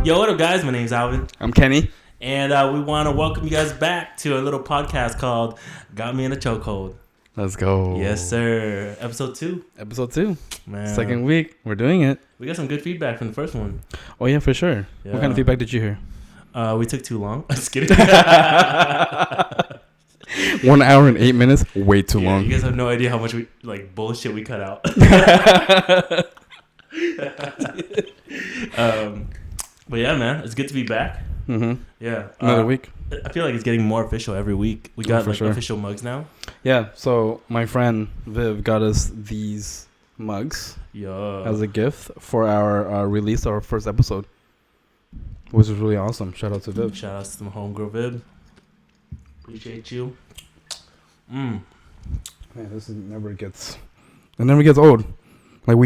Yo, what up, guys? My name's Alvin. I'm Kenny. And we want to welcome you guys back to a little podcast called Got Me in a Chokehold. Let's go. Yes, sir. Episode 2. Episode 2. Man. Second week. We're doing it. We got some good feedback from the first one. Oh, yeah, for sure. Yeah. What kind of feedback did you hear? We took too long. I'm just kidding. 1 hour and 8 minutes. Way too long. You guys have no idea how much bullshit we cut out. But yeah, man, it's good to be back. Mm-hmm. Yeah. Another week. I feel like it's getting more official every week. We got official mugs now. Yeah, so my friend Viv got us these mugs as a gift for our release, our first episode, which was really awesome. Shout out to Viv. Shout out to my homegirl Viv. Appreciate you. Man, this never gets old. Like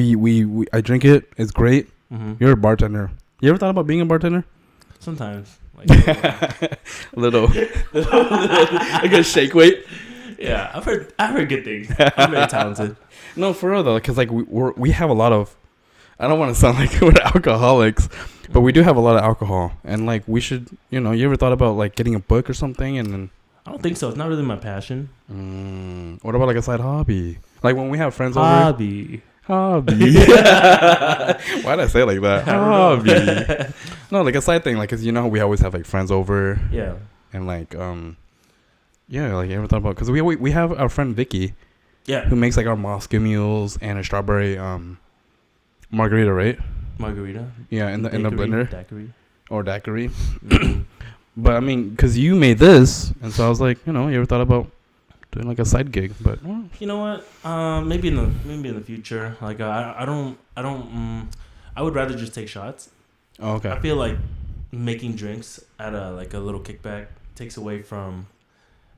I drink it. It's great. Mm-hmm. You're a bartender. You ever thought about being a bartender? Sometimes. little like a shake weight. Yeah, I've heard good things. I'm very talented. No, for real though, because like we have a lot of. I don't want to sound like we're alcoholics, but we do have a lot of alcohol, and like we should, you ever thought about like getting a book or something, and then. I don't think so. It's not really my passion. What about like a side hobby? Like when we have friends over. Hobby. Why'd I say it like that? Hobby. No, like a side thing, like, cause we always have like friends over. Yeah. And like yeah, like you ever thought about? Cause we have our friend Vicky. Yeah. Who makes like our Moscow mules and a strawberry margarita, right? Margarita. Yeah, in the blender. Daiquiri. Or daiquiri. Mm-hmm. But I mean, cause you made this, and so I was like, you ever thought about doing like a side gig? But you know what? Maybe in the future. Like I would rather just take shots. Oh, okay. I feel like making drinks at a little kickback takes away from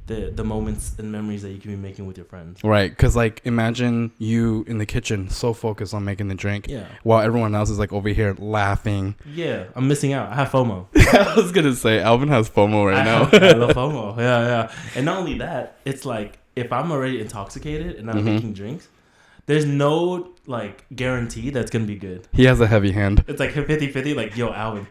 the moments and memories that you can be making with your friends. Right, because like imagine you in the kitchen so focused on making the drink, while everyone else is like over here laughing. Yeah, I'm missing out. I have FOMO. I was gonna say Alvin has FOMO right now. I love FOMO. Yeah. And not only that, it's like if I'm already intoxicated and I'm making drinks, there's no like guarantee that's gonna be good. He has a heavy hand. It's like 50-50. Like, yo, Alvin,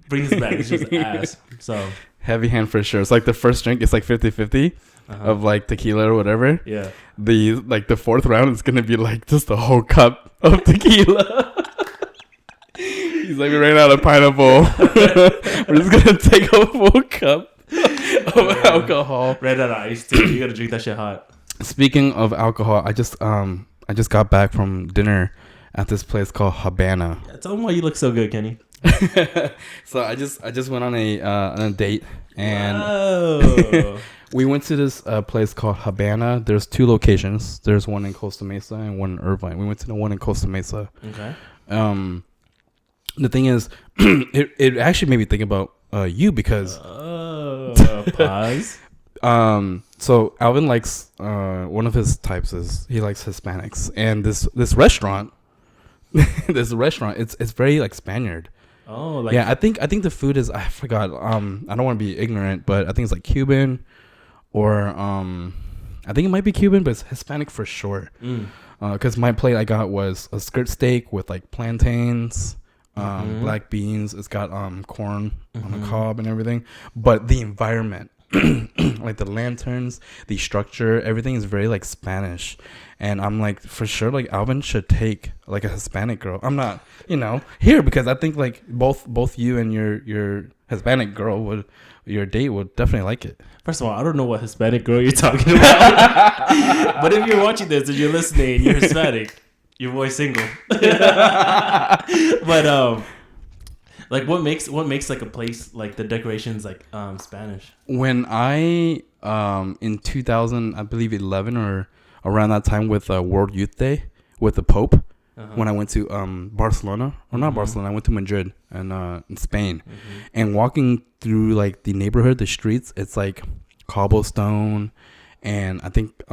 bring this back. It's just ass. So heavy hand for sure. It's like the first drink, it's like 50-50 of like tequila or whatever. Yeah. The fourth round is gonna be like just a whole cup of tequila. He's like, we ran out of pineapple. We're just gonna take a full cup of alcohol. Ran out of ice too. You gotta drink that shit hot. Speaking of alcohol, I just got back from dinner at this place called Habana. Yeah, tell them why you look so good, Kenny. So I just went on a date, and we went to this place called Habana. There's 2 locations. There's one in Costa Mesa and one in Irvine. We went to the one in Costa Mesa. Okay. The thing is, it actually made me think about you because pause. So Alvin likes one of his types is he likes Hispanics, and this restaurant it's very like Spaniard. Oh, like yeah, I think the food is, I forgot. I don't want to be ignorant, but I think it's like Cuban, or I think it might be Cuban, but it's Hispanic for sure. Because my plate I got was a skirt steak with like plantains, black beans. It's got corn on the cob and everything. But the environment, like the lanterns, the structure, everything is very like Spanish. And I'm like, for sure, like Alvin should take like a Hispanic girl. I'm not, here, because I think like both you and your Hispanic girl your date would definitely like it. First of all, I don't know what Hispanic girl you're talking about. But if you're watching this and you're listening, you're Hispanic. Your boy's single. But like what makes like a place like the decorations like Spanish? When I in 2000, I believe 11 or around that time with World Youth Day with the Pope, when I went to Barcelona, or not Barcelona, I went to Madrid and in Spain, and walking through like the neighborhood, the streets, it's like cobblestone, and I think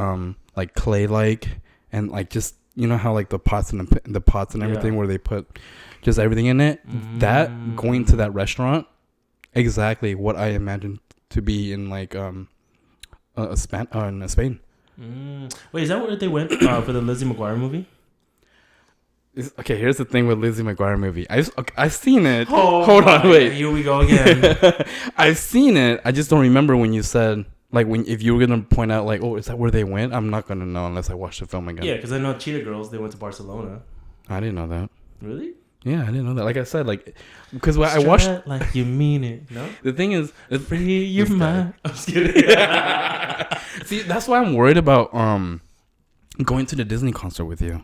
like clay, like, and like just how like the pots and everything where they put just everything in it. That going to that restaurant, exactly what I imagined to be in like in Spain. Wait, is that where they went for the Lizzie McGuire movie? Okay, here's the thing with Lizzie McGuire movie. I've seen it. Oh, Hold on, wait. Here we go again. I've seen it. I just don't remember when you said like if you were gonna point out like, oh, is that where they went? I'm not gonna know unless I watch the film again. Yeah, because I know Cheetah Girls. They went to Barcelona. I didn't know that. Really? Yeah, I didn't know that. Like I said, like because I watched like you mean it. No. The thing is, free your mind. I'm just kidding. See, that's why I'm worried about going to the Disney concert with you.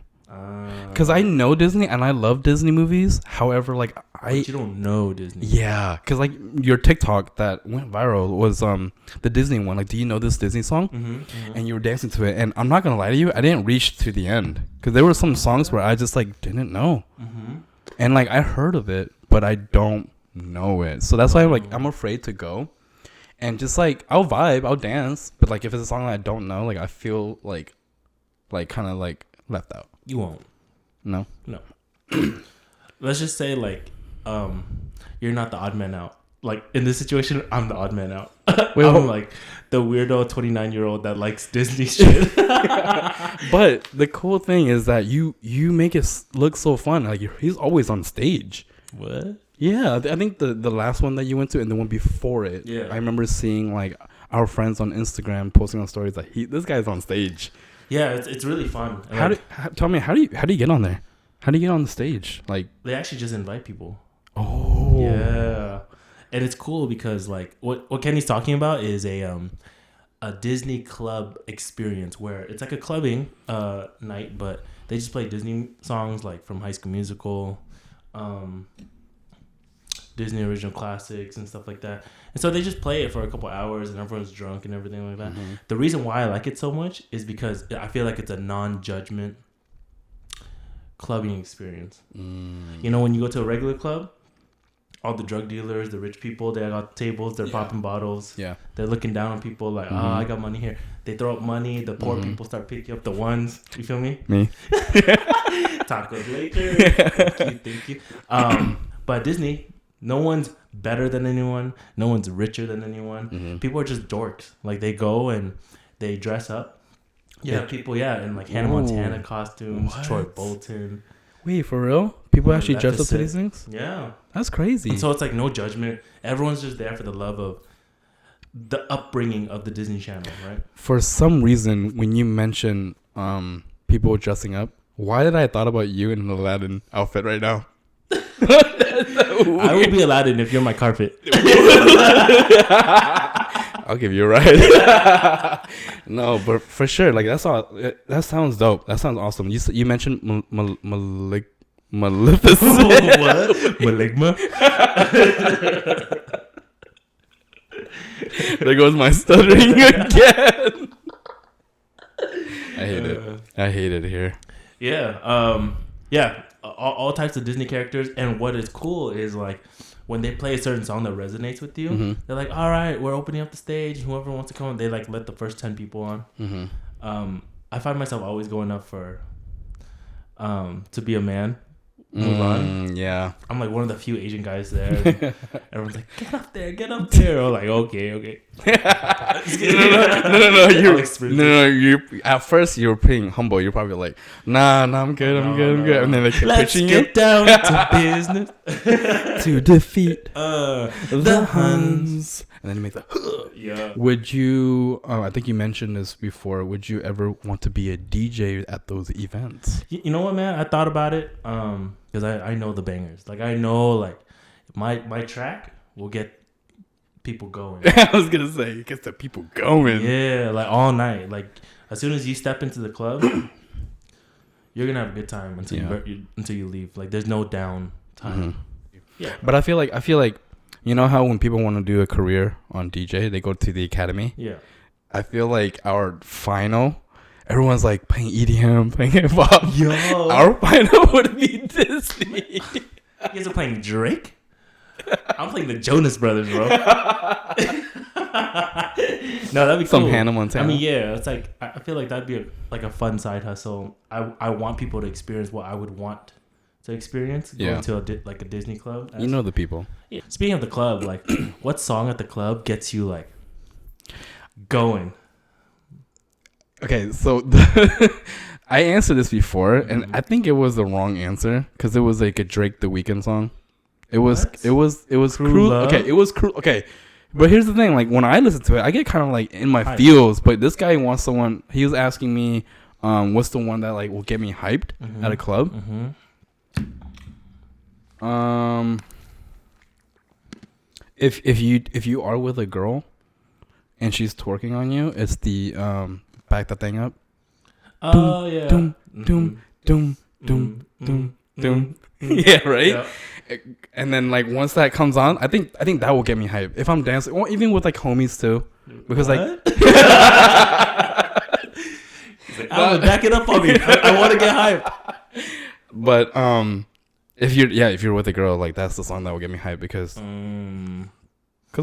Because I know Disney and I love Disney movies. However, like but you don't know Disney. Yeah, because like your TikTok that went viral was the Disney one. Like, do you know this Disney song? And you were dancing to it. And I'm not gonna lie to you, I didn't reach to the end because there were some songs where I just like didn't know. And like I heard of it, but I don't know it. So that's why I'm afraid to go. And just like I'll vibe, I'll dance, but like if it's a song that I don't know, like I feel like kind of like left out. You won't. No. Let's just say like you're not the odd man out. Like in this situation, I'm the odd man out. I'm like the weirdo 29-year-old that likes Disney shit. But the cool thing is that you make it look so fun. Like he's always on stage. What? Yeah, I think the last one that you went to and the one before it. Yeah. I remember seeing like our friends on Instagram posting on stories like this guy's on stage. Yeah, it's really fun. Tell me how do you get on there? How do you get on the stage? Like they actually just invite people. Oh. Yeah. And it's cool because like what Kenny's talking about is a Disney club experience where it's like a clubbing night, but they just play Disney songs like from High School Musical, Disney original classics and stuff like that. And so they just play it for a couple hours and everyone's drunk and everything like that. The reason why I like it so much is because I feel like it's a non-judgment clubbing experience. You know, when you go to a regular club, all the drug dealers, the rich people, they got tables, they're popping bottles. Yeah. They're looking down on people like, I got money here. They throw up money. The poor people start picking up the ones. You feel me? Me. Tacos later. Thank you. But at Disney, no one's better than anyone. No one's richer than anyone. People are just dorks. Like they go and they dress up. Yeah, people, in like Hannah Montana costumes, Troy Bolton. Wait, for real? People actually dress up to these things? Yeah. That's crazy. And so it's like no judgment. Everyone's just there for the love of the upbringing of the Disney Channel, right? For some reason, when you mention people dressing up, why did I thought about you in an Aladdin outfit right now? I will be Aladdin if you're my carpet. I'll give you a ride. No, but for sure, like that's all. That sounds dope. That sounds awesome. You mentioned Maleficent. What? Maligma? There goes my stuttering again. I hate it. I hate it here. Yeah. Yeah. All types of Disney characters. And what is cool is like when they play a certain song that resonates with you, they're like, all right, we're opening up the stage. Whoever wants to come, they like let the first 10 people on. I find myself always going up for To Be a Man. Mulan. Yeah. I'm like one of the few Asian guys there. Everyone's like, get up there. I'm like, okay. No. You at first you were being humble. You're probably like, nah, I'm good. And then they keep pitching you. Let's get down to business to defeat the Huns. And then you make the yeah. Would you? I think you mentioned this before. Would you ever want to be a DJ at those events? You know what, man? I thought about it. Because I know the bangers. Like I know, like my track will get people going. I was gonna say it gets the people going. Yeah, like all night. Like as soon as you step into the club, you're gonna have a good time until you leave. Like there's no down time. Yeah. But I feel like you know how when people want to do a career on DJ, they go to the academy. Yeah. I feel like our final. Everyone's like playing EDM, playing hip hop. Yo, our final would be Disney. You guys are playing Drake? I'm playing the Jonas Brothers, bro. No, that'd be some cool. Hannah Montana. I mean, yeah, it's like I feel like that'd be a fun side hustle. I want people to experience what I would want to experience going to a Disney club. You know the people. Yeah. Speaking of the club, like, what song at the club gets you like going? Okay, so I answered this before, and I think it was the wrong answer because it was like a Drake The Weeknd song. It was cruel. Okay, it was cruel. Okay, but here's the thing: like when I listen to it, I get kind of like in my feels. But this guy wants someone. He was asking me, what's the one that like will get me hyped at a club? If you are with a girl and she's twerking on you, it's the back that thing up. Oh yeah. Doom doom doom doom doom doom. Yeah, right. Yeah. And then like once that comes on, I think that will get me hyped if I'm dancing, or even with like homies too, because like. He's like, back it up on me. I want to get hyped. But if you're with a girl, like that's the song that will get me hyped because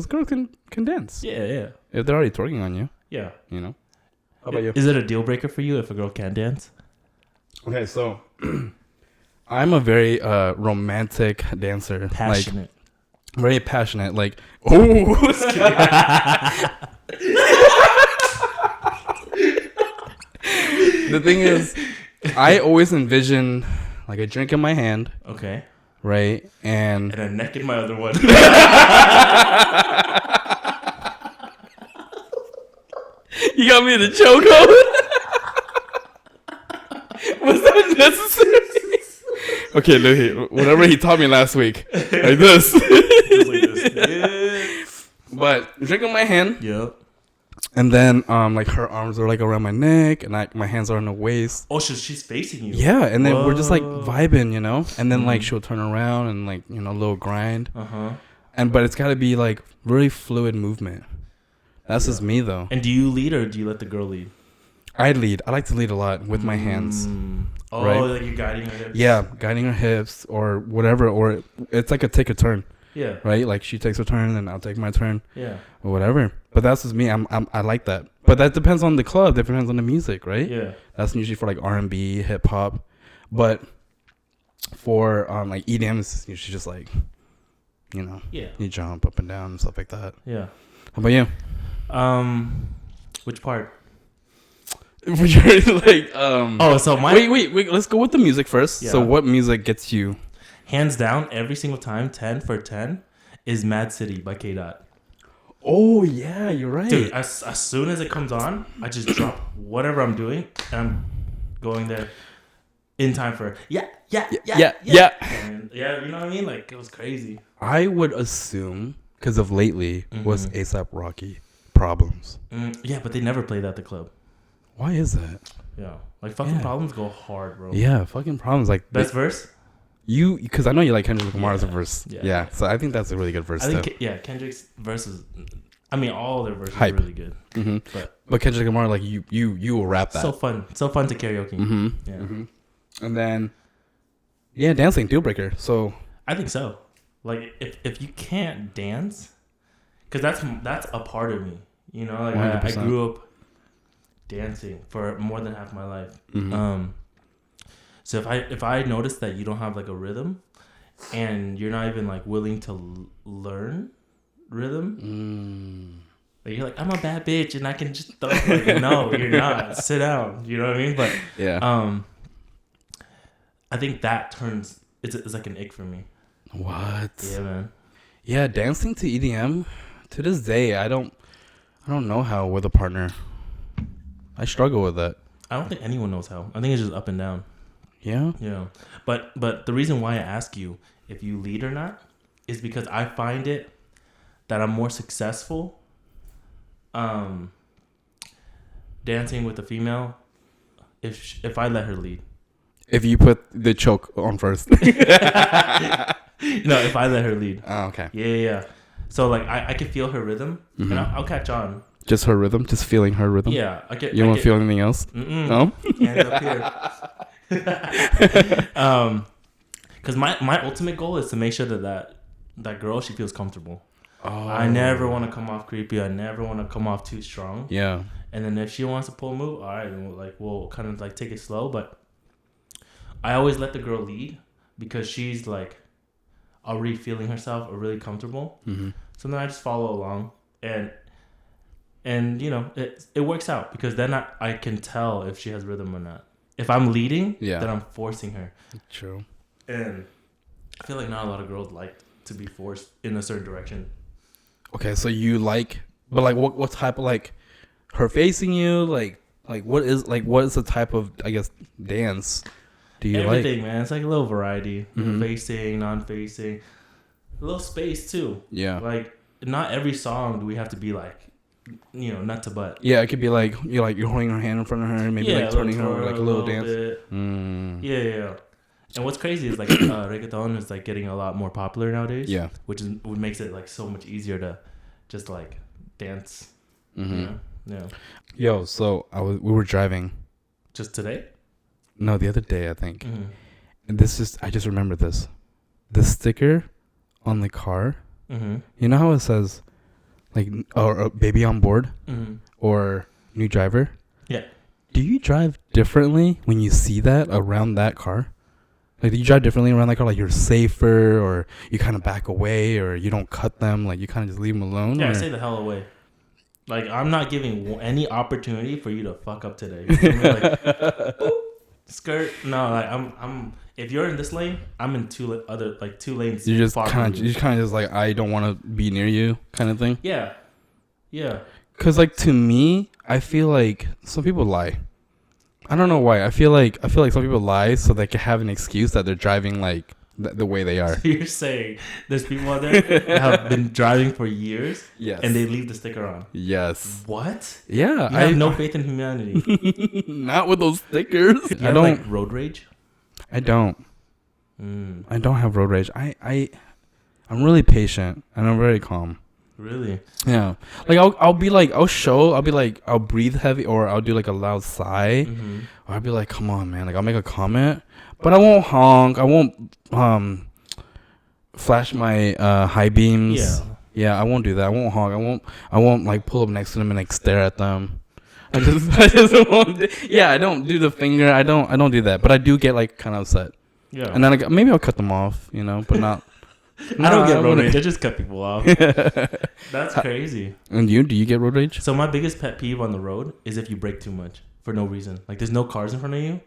girls can dance. Yeah. If they're already twerking on you. Yeah. You know. How about you? Is it a deal breaker for you if a girl can't dance? Okay, so I'm a very romantic dancer. Passionate. Like, very passionate. Like, the thing is, I always envision like a drink in my hand. Okay. Right? And a neck in my other one. You got me in the chokehold? Was that necessary? Okay, look, whatever he taught me last week. Like this. Just like this. But drink in my hand. Yep. And then like her arms are like around my neck and my hands are on the waist. Oh, she's facing you. Yeah, and then we're just like vibing, you know? And then like she'll turn around and like, you know, a little grind. But it's gotta be like really fluid movement. That's just me though. And do you lead or do you let the girl lead? I lead. I like to lead a lot with my hands. Oh, right? Like you're guiding her hips? Yeah, guiding her hips or whatever. Or it's like a take a turn. Yeah. Right? Like she takes her turn and I'll take my turn. Yeah. Or whatever. But that's just me. I like that. But that depends on the club. That depends on the music, right? Yeah. That's usually for like R&B, hip hop. But for like EDM, it's usually just like, you know, you jump up and down and stuff like that. Yeah. How about you? Which part? Like so my wait, let's go with the music first. Yeah. So what music gets you? Hands down, every single time, 10 for 10 is Mad City by K Dot. Oh yeah, you're right. Dude, as soon as it comes on, I just drop whatever I'm doing and I'm going there in time for yeah. And yeah, you know what I mean? Like it was crazy. I would assume because of lately was ASAP Rocky Problems. Yeah, but they never play that at the club. Why is that? Yeah, like fucking Problems go hard, bro. Yeah, fucking Problems like best verse. Because I know you like Kendrick Lamar's verse. Yeah, so I think that's a really good verse. I think Kendrick's verses. I mean, all their verses are really good. But Kendrick Lamar, like you will rap that. So fun to karaoke. And then dancing deal breaker. So I think so. Like if you can't dance, because that's a part of me. You know, like I grew up dancing for more than half my life. So if I notice that you don't have like a rhythm, and you're not even like willing to learn rhythm, like you're like, I'm a bad bitch and I can just throw. Like, no, you're not. Sit down. You know what I mean? But I think that turns it's like an ick for me. What? Yeah, man. Yeah, dancing to EDM to this day, I don't know how with a partner. I struggle with that. I don't think anyone knows how. I think it's just up and down. Yeah. Yeah. But the reason why I ask you if you lead or not is because I find it that I'm more successful dancing with a female if I let her lead. If you put the choke on first. No, if I let her lead. Oh, okay. Yeah. So like I can feel her rhythm and I'll catch on. Just her rhythm? Just feeling her rhythm? Yeah. You don't feel anything else? No? Hands up here. Because my ultimate goal is to make sure that girl, she feels comfortable. Oh. I never want to come off creepy. I never want to come off too strong. Yeah. And then if she wants to pull a move, all right, we'll kind of like take it slow. But I always let the girl lead because she's like already feeling herself or really comfortable. So then I just follow along and And, you know, it works out because then I can tell if she has rhythm or not. If I'm leading, then I'm forcing her. True. And I feel like not a lot of girls like to be forced in a certain direction. Okay, so you like, but like what type of like her facing you, like what is the type of, I guess, dance do you like? Everything, man. It's like a little variety. Facing, non-facing. A little space too. Yeah. Like not every song do we have to be like, you know, nut to butt. Yeah, it could be like you're holding her hand in front of her, maybe like turning her like a little dance. Yeah. And what's crazy is like reggaeton is like getting a lot more popular nowadays. Yeah. Which makes it like so much easier to just like dance. You know? Yeah. Yo, so we were driving. Just today? No, the other day I think. And I just remember this. The sticker on the car. You know how it says like or baby on board or new driver? Yeah. Do you drive differently when you see that around that car? Like, do you drive differently around that car? Like, you're safer, or you kind of back away, or you don't cut them? Like, you kind of just leave them alone? Yeah, I stay the hell away. Like, I'm not giving any opportunity for you to fuck up today. You know, like, boop, skirt. No, like I'm. If you're in this lane, I'm in two lanes. You just kind of just like, I don't want to be near you, kind of thing. Yeah. Cause like to me, I feel like some people lie. I don't know why. I feel like some people lie so they can have an excuse that they're driving like the way they are. So you're saying there's people out there that have been driving for years, yes, and they leave the sticker on. Yes. What? Yeah. You have no faith in humanity. Not with those stickers. I don't like road rage. I don't. I don't have road rage. I'm really patient and I'm very calm. Really? Yeah. Like I'll breathe heavy, or I'll do like a loud sigh, or I'll be like, come on, man. Like I'll make a comment, but I won't honk. I won't flash my high beams. Yeah. I won't do that. I won't honk. I won't like pull up next to them and like stare at them. I just won't. Yeah. I don't do the finger. I don't do that. But I do get like kind of upset. Yeah. And then maybe I'll cut them off, you know, but not. I don't get road rage. I just cut people off. That's crazy. And do you get road rage? So my biggest pet peeve on the road is if you brake too much for no reason. Like there's no cars in front of you,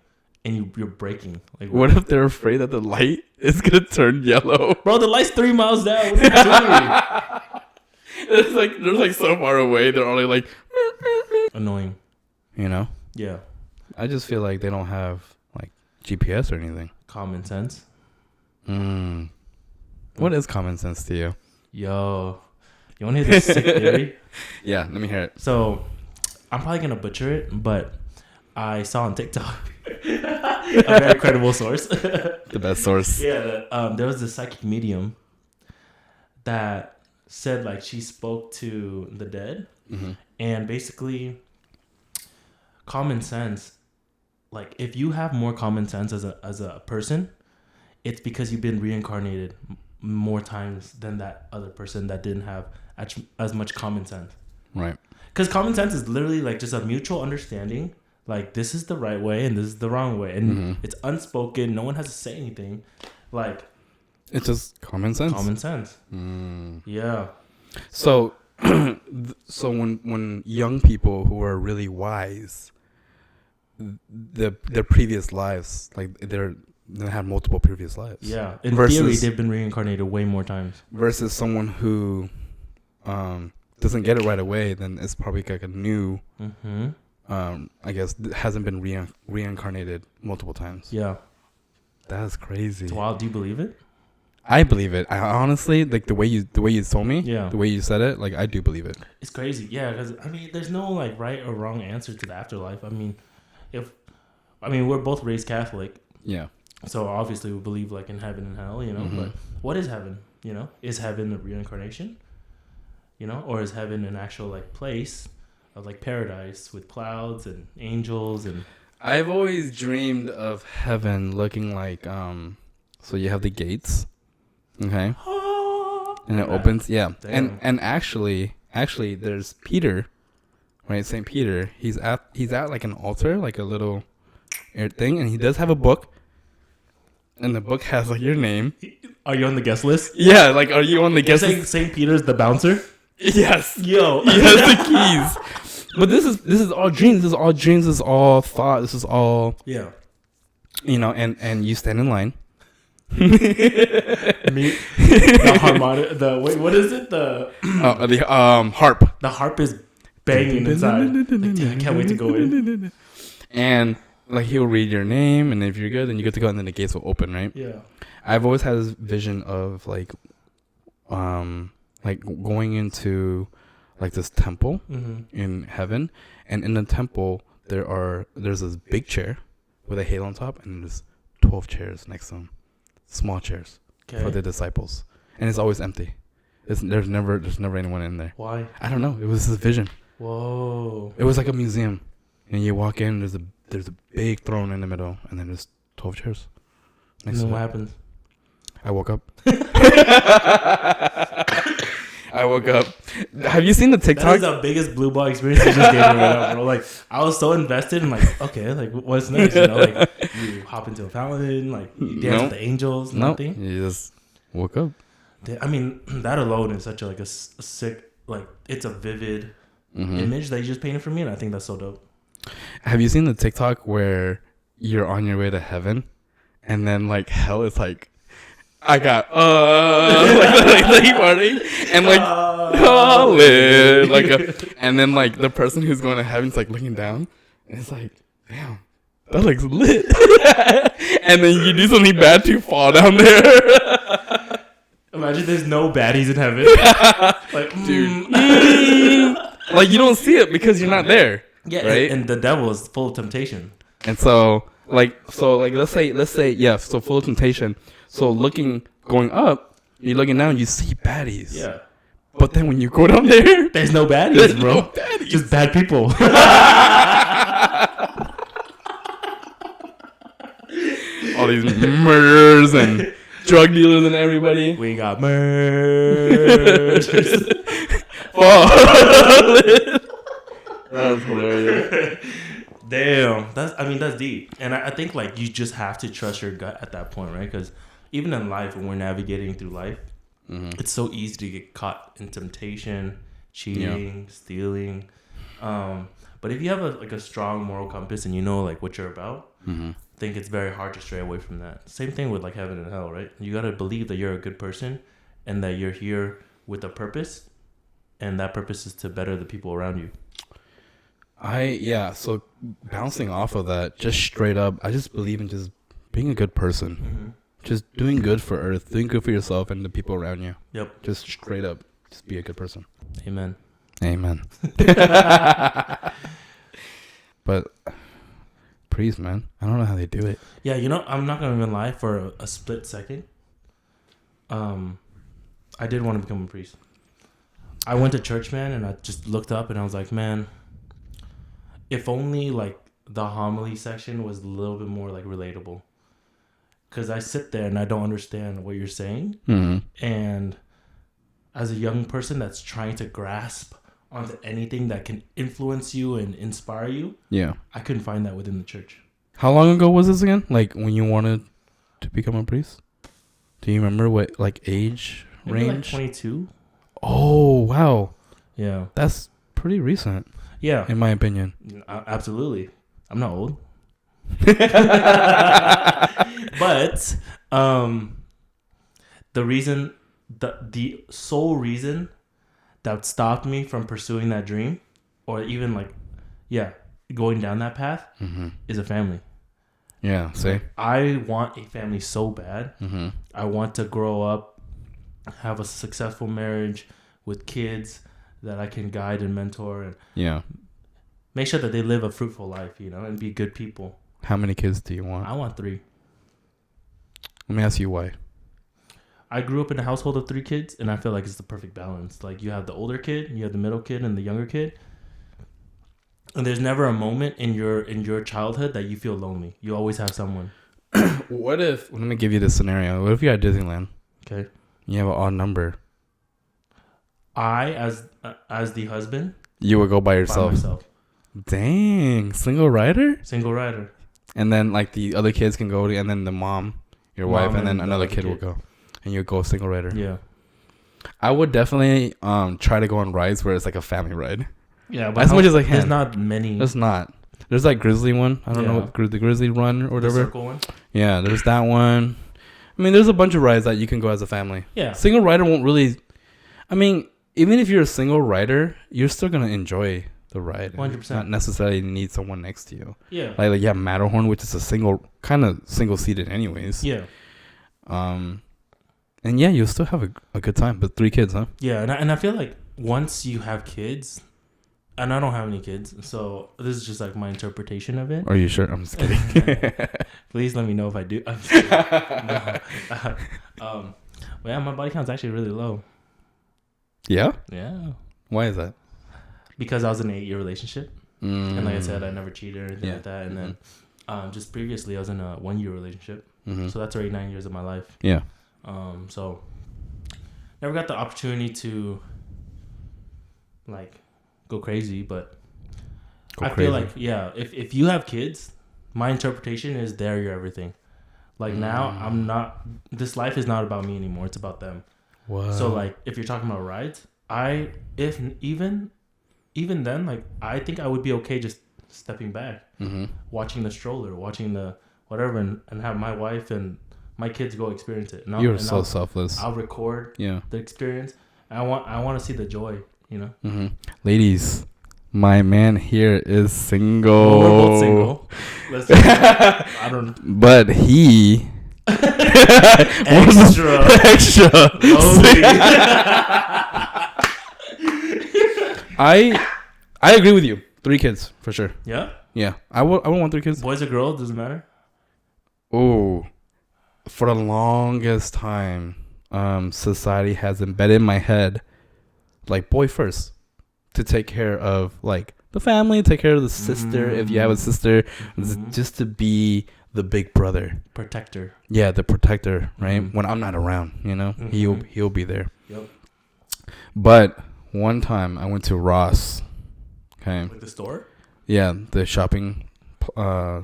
and you're braking. Like what if they're afraid that the light is gonna turn yellow? Bro, the light's 3 miles down. What are you doing? They're like so far away. They're only like annoying. You know? Yeah. I just feel like they don't have like GPS or anything. Common sense. What is common sense to you? Yo, you want to hear this sick theory? Yeah, let me hear it. So, I'm probably going to butcher it, but I saw on TikTok a very credible source. The best source. Yeah, there was this psychic medium that said, like, she spoke to the dead. And basically, common sense, like, if you have more common sense as a person, it's because you've been reincarnated more times than that other person that didn't have as much common sense. Right. Because common sense is literally like just a mutual understanding. Like this is the right way and this is the wrong way. And it's unspoken. No one has to say anything. Like. It's just common sense. Common sense. Yeah. So when young people who are really wise, their previous lives, like they had multiple previous lives. Yeah. In theory, they've been reincarnated way more times. Versus someone who doesn't get it right away, then it's probably like a new, I guess, hasn't been reincarnated multiple times. Yeah. That's crazy. It's wild. Do you believe it? I believe it. I honestly, like the way you told me, the way you said it, like I do believe it. It's crazy. Yeah. Because, there's no like right or wrong answer to the afterlife. We're both raised Catholic. Yeah. So obviously we believe like in heaven and hell, you know, but what is heaven? You know, is heaven a reincarnation? You know, or is heaven an actual like place of like paradise with clouds and angels? And I've always dreamed of heaven looking like, so you have the gates, okay, and it opens, and actually there's Peter, right? Saint Peter, he's at like an altar, like a little thing, and he does have a book. And the book has like your name. Are you on the guest list? Yeah, like are you on the guest list? St. Peter's the bouncer? Yes. Yo. He has the keys. But this is all dreams. This is all dreams. This is all thought. This is all and you stand in line. The harmonic. What is it? The harp. The harp is banging inside. Like, damn, I can't wait to go in. And like he'll read your name, and if you're good, then you get to go, and then the gates will open, right? Yeah. I've always had this vision of like going into like this temple in heaven, and in the temple there's this big chair with a halo on top, and there's 12 chairs next to them, small chairs for the disciples, and it's always empty. There's never anyone in there. Why? I don't know. It was this vision. Whoa. It was like a museum, and you walk in. There's a big throne in the middle, and then there's 12 chairs. And then what happens? I woke up. I woke up. Have you seen the TikTok? That is the biggest blue ball experience you just gave me right now, bro. Like, I was so invested in, like, okay, like, what's next? You know, like, you hop into a fountain, like, you dance with the angels, nothing. You just woke up. I mean, that alone is such a, like, a sick, like, it's a vivid image that you just painted for me, and I think that's so dope. Have you seen the TikTok where you're on your way to heaven, and then, like, hell is like, I got like party and like and then like the person who's going to heaven's like looking down and it's like, damn, that looks lit. And then you do something bad to fall down there. Imagine there's no baddies in heaven. Like, dude, like you don't see it because you're not there. Yeah, right. And the devil is full of temptation. And so let's say yeah, so full of temptation. So going up, you're looking down, you see baddies. Yeah. But then when you go down there's no baddies, bro. No baddies. Just bad people. All these murderers and drug dealers and everybody. We got murderers. That's hilarious. Damn, that's deep, and I think like you just have to trust your gut at that point, right? Because even in life, when we're navigating through life, it's so easy to get caught in temptation, cheating, stealing. But if you have a strong moral compass and you know like what you're about, I think it's very hard to stray away from that. Same thing with like heaven and hell, right? You got to believe that you're a good person and that you're here with a purpose, and that purpose is to better the people around you. So bouncing off of that, just straight up, I just believe in just being a good person. Just doing good for Earth, doing good for yourself and the people around you. Yep. Just straight up, just be a good person. Amen. But priest, man, I don't know how they do it. Yeah, I'm not gonna even lie. For a split second, I did want to become a priest. I went to church, man, and I just looked up and I was like, man, if only like the homily section was a little bit more like relatable. Because I sit there and I don't understand what you're saying. And as a young person that's trying to grasp onto anything that can influence you and inspire you, I couldn't find that within the church. How long ago was this again? Like when you wanted to become a priest? Do you remember what like age Maybe range? Like 22. Oh, wow. Yeah. That's pretty recent. Yeah. In my opinion. Absolutely. I'm not old. But the sole reason that stopped me from pursuing that dream, or even like going down that path, is a family. Yeah, see? I want a family so bad. I want to grow up, have a successful marriage with kids that I can guide and mentor, and make sure that they live a fruitful life, and be good people. How many kids do you want? I want 3. Let me ask you why. I grew up in a household of 3 kids, and I feel like it's the perfect balance. Like, you have the older kid, you have the middle kid, and the younger kid. And there's never a moment in your childhood that you feel lonely. You always have someone. Let me give you this scenario. What if you're at Disneyland? Okay. You have an odd number. I, as the husband, you would go by yourself. By myself. Dang, single rider? Single rider. And then like the other kids can go, and then the mom, your wife, and then another kid will go, and you go single rider. Yeah. I would definitely try to go on rides where it's like a family ride. Yeah, but as much as I can. There's not many. There's not. There's like Grizzly one. I don't know what the Grizzly Run or whatever. The circle one. Yeah, there's that one. I mean, there's a bunch of rides that you can go as a family. Yeah. Single rider won't really. I mean, even if you're a single rider, you're still gonna enjoy the ride. 100%. Not necessarily need someone next to you. Yeah. Like you have Matterhorn, which is a single seated anyways. Yeah. And yeah, you'll still have a good time. But 3 kids, huh? Yeah, and I feel like once you have kids, and I don't have any kids, so this is just like my interpretation of it. Are you sure? I'm just kidding. Please let me know if I do. I'm just kidding. No. But yeah, my body count's actually really low. Yeah? Yeah. Why is that? Because I was in an 8-year relationship. And like I said, I never cheated or anything like that. And then just previously, I was in a 1-year relationship. So that's already 9 years of my life. Yeah. So never got the opportunity to like go crazy, but feel like, yeah, if you have kids, my interpretation is they're your everything. Like now this life is not about me anymore. It's about them. Wow. So like, if you're talking about rides, even then, like, I think I would be okay just stepping back, watching the stroller, watching the whatever, and have my wife and my kids go experience it. You're so selfless. I'll record the experience. I want to see the joy, you know? Ladies, my man here is single. Well, we're both single. I don't. But he extra. I agree with you. 3 kids for sure. Yeah. Yeah. I would want 3 kids. Boys or girls, doesn't matter. Oh, for the longest time, society has embedded in my head, like, boy first, to take care of like the family, take care of the sister if you have a sister, just to be the big brother, protector. Yeah, the protector, right? When I'm not around, you know, he'll be there. Yep. But one time I went to Ross. Okay. Like the store? Yeah, the shopping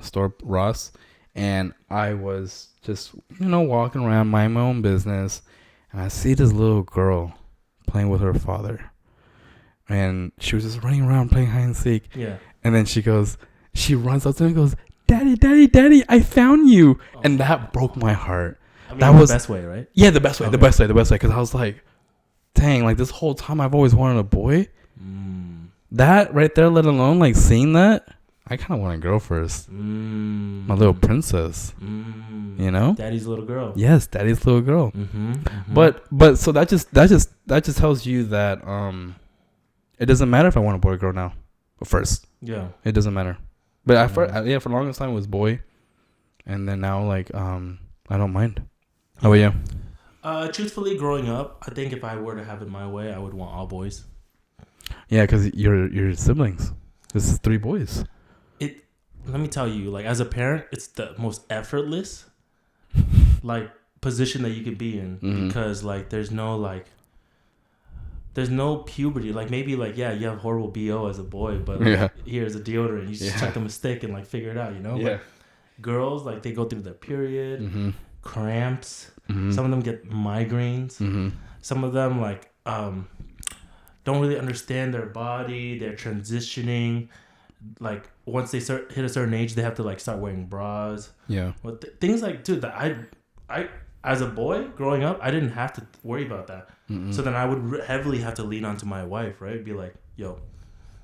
store, Ross. And I was just, walking around, minding my own business. And I see this little girl playing with her father. And she was just running around playing hide and seek. Yeah. And then she runs up to me and goes, "Daddy, Daddy, Daddy, I found you." Oh. And that broke my heart. I mean, that was the best way, right? Yeah, the best way, the best way. Because I was like, dang, like this whole time I've always wanted a boy. That right there, let alone like seeing that, I kind of want a girl first. My little princess. You know? Daddy's little girl. Yes, daddy's little girl. But so that just tells you that it doesn't matter if I want a boy or girl now. First. Yeah. It doesn't matter. But for the longest time it was boy. And then now like I don't mind. How about you? Truthfully, growing up, I think if I were to have it my way, I would want all boys. Yeah, because your siblings. This is 3 boys. Let me tell you, like, as a parent, it's the most effortless like position that you could be in, because like there's no puberty. Like maybe like, yeah, you have horrible BO as a boy, but like, here's a deodorant, you just chuck them a stick and like figure it out, you know? Yeah. But girls, like, they go through their period, cramps, some of them get migraines, some of them like don't really understand their body, they're transitioning. Like once they hit a certain age, they have to like start wearing bras. Yeah. Well, things like, dude, that I as a boy growing up, I didn't have to worry about that. So then I would heavily have to lean onto my wife, right? Be like, yo,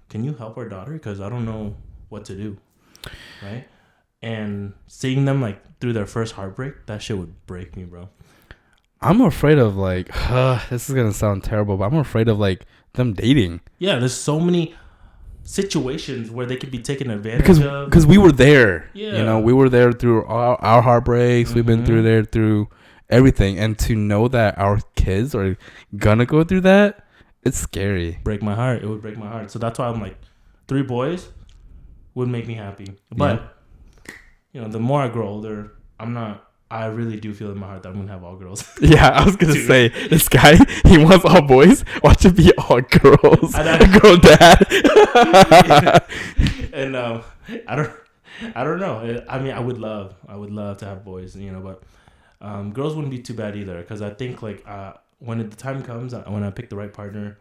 can you help our daughter? Because I don't know what to do, right? And seeing them like through their first heartbreak, that shit would break me, bro. I'm afraid of like, this is gonna sound terrible, but I'm afraid of like them dating. Yeah, there's so many situations where they could be taken advantage of. Because we were there. Yeah. You know, we were there through our heartbreaks. We've been through there through everything. And to know that our kids are gonna go through that, it's scary. Break my heart. It would break my heart. So that's why I'm like, 3 boys would make me happy. But, you know, the more I grow older, I really do feel in my heart that I'm going to have all girls. Yeah, I was going to say, this guy, he wants all boys. Watch it be all girls. Girl dad. And I don't know. I mean, I would love to have boys, you know, but girls wouldn't be too bad either. Because I think like when the time comes, when I pick the right partner,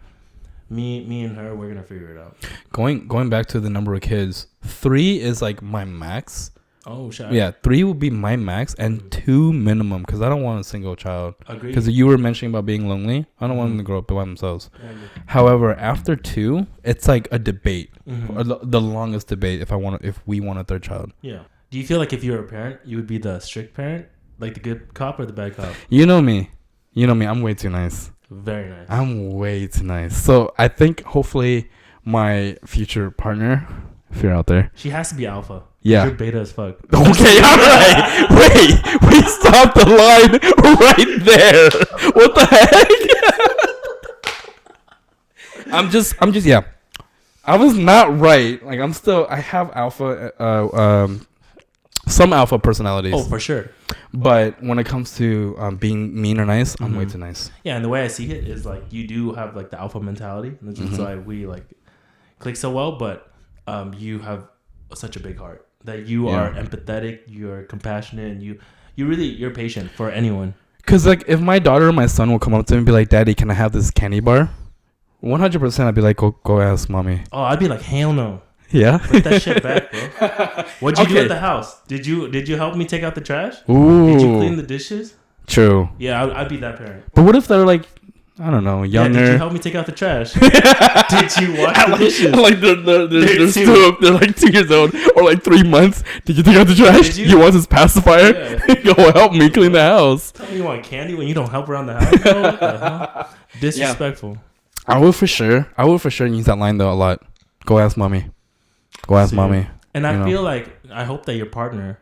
Me and her, we're gonna figure it out. Going back to the number of kids, 3 is like my max. Oh, shit. Yeah, 3 would be my max, and 2 minimum, because I don't want a single child. Agreed. Because you were mentioning about being lonely. I don't want them to grow up by themselves. However, after 2, it's like a debate, or the longest debate. If we want a third child. Yeah. Do you feel like if you were a parent, you would be the strict parent, like the good cop or the bad cop? You know me. I'm way too nice. Very nice. I'm way too nice. So I think hopefully my future partner, if you're out there, she has to be alpha. Yeah. You're beta as fuck. Okay, all right. Wait, stop the line right there. What the heck? I'm just, yeah. I was not right. Like, I have alpha, some alpha personalities. Oh, for sure. But when it comes to being mean or nice, I'm way too nice. Yeah, and the way I see it is like you do have like the alpha mentality, and that's why we like click so well. But you have such a big heart that you are empathetic, you're compassionate, and you're patient for anyone. Because like if my daughter or my son will come up to me and be like, "Daddy, can I have this candy bar?" 100%, I'd be like, "Go ask mommy." Oh, I'd be like, "Hell no." Yeah. Put that shit back, bro. What'd you do at the house? Did you help me take out the trash? Ooh. Did you clean the dishes? True. Yeah, I'd be that parent. But what if they're like, I don't know, younger? Yeah, did you help me take out the trash? Did you wash the dishes? Like they're like 2 years old or like 3 months. Did you take out the trash? You want this pacifier? Yeah. Go help me clean the house. Tell me you want candy when you don't help around the house, bro? What the hell? Disrespectful. Yeah. I will for sure use that line though a lot. Go ask mommy. Go ask mommy. And I feel like I hope that your partner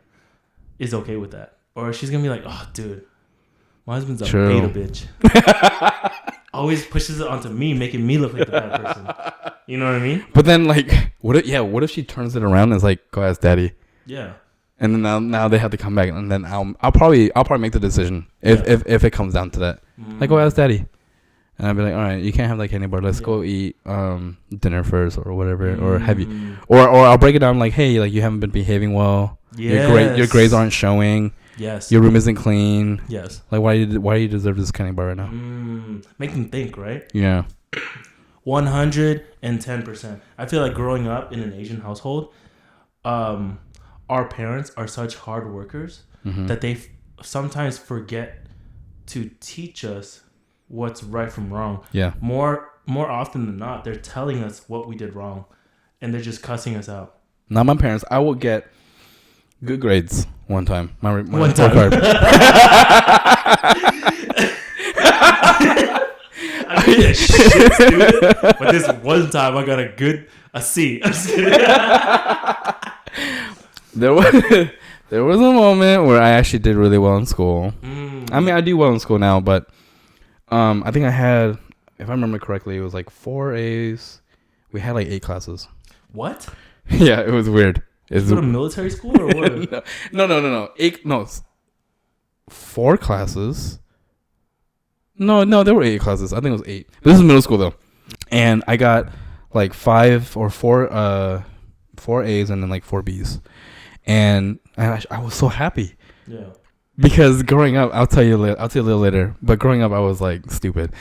is okay with that, or she's gonna be like, "Oh, dude, my husband's a beta bitch." Always pushes it onto me, making me look like the bad person. You know what I mean? But then, like, what if she turns it around and is like, "Go ask daddy." Yeah. And then now they have to come back, and then I'll probably make the decision if it comes down to that. Like, go ask daddy. And I'd be like, all right, you can't have that candy bar. Let's go eat dinner first or whatever. Or have you, or I'll break it down like, hey, like you haven't been behaving well. Yes. Your grades aren't showing. Yes. Your room isn't clean. Yes. Like why do you deserve this candy bar right now? Make them think, right? Yeah. 110%. I feel like growing up in an Asian household, our parents are such hard workers that they sometimes forget to teach us what's right from wrong. Yeah. More often than not, they're telling us what we did wrong, and they're just cussing us out. Not my parents. I will get good grades one time. My one time. Card. I mean, a shit student, but this one time I got a C. There was a moment where I actually did really well in school. I mean, I do well in school now, but I think I had, if I remember correctly, it was like 4 A's. We had like 8 classes. What? Yeah, it was weird. Is it a military school or what? No. 4 classes. No, there were 8 classes. I think it was 8. This is middle school though, and I got like 5 or 4 A's and then like 4 B's, and I was so happy. Yeah. Because growing up, I'll tell you a little later. But growing up, I was like stupid.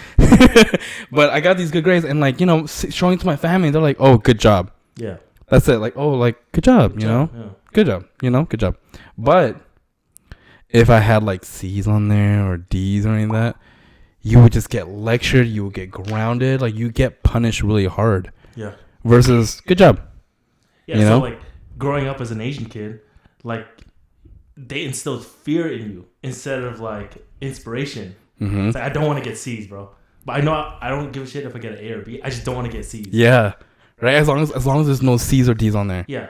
But I got these good grades, and like showing to my family, they're like, "Oh, good job." Yeah. That's it. Like, oh, like good job. Good job. Good job. Good job. But if I had like C's on there or D's or anything like that, you would just get lectured. You would get grounded. Like you get punished really hard. Yeah. Versus good job. Yeah. So like growing up as an Asian kid, like, they instilled fear in you instead of like inspiration. It's like, I don't want to get C's, bro. But I know I don't give a shit if I get an A or B. I just don't want to get C's. Yeah, right. As long as there's no C's or D's on there. Yeah.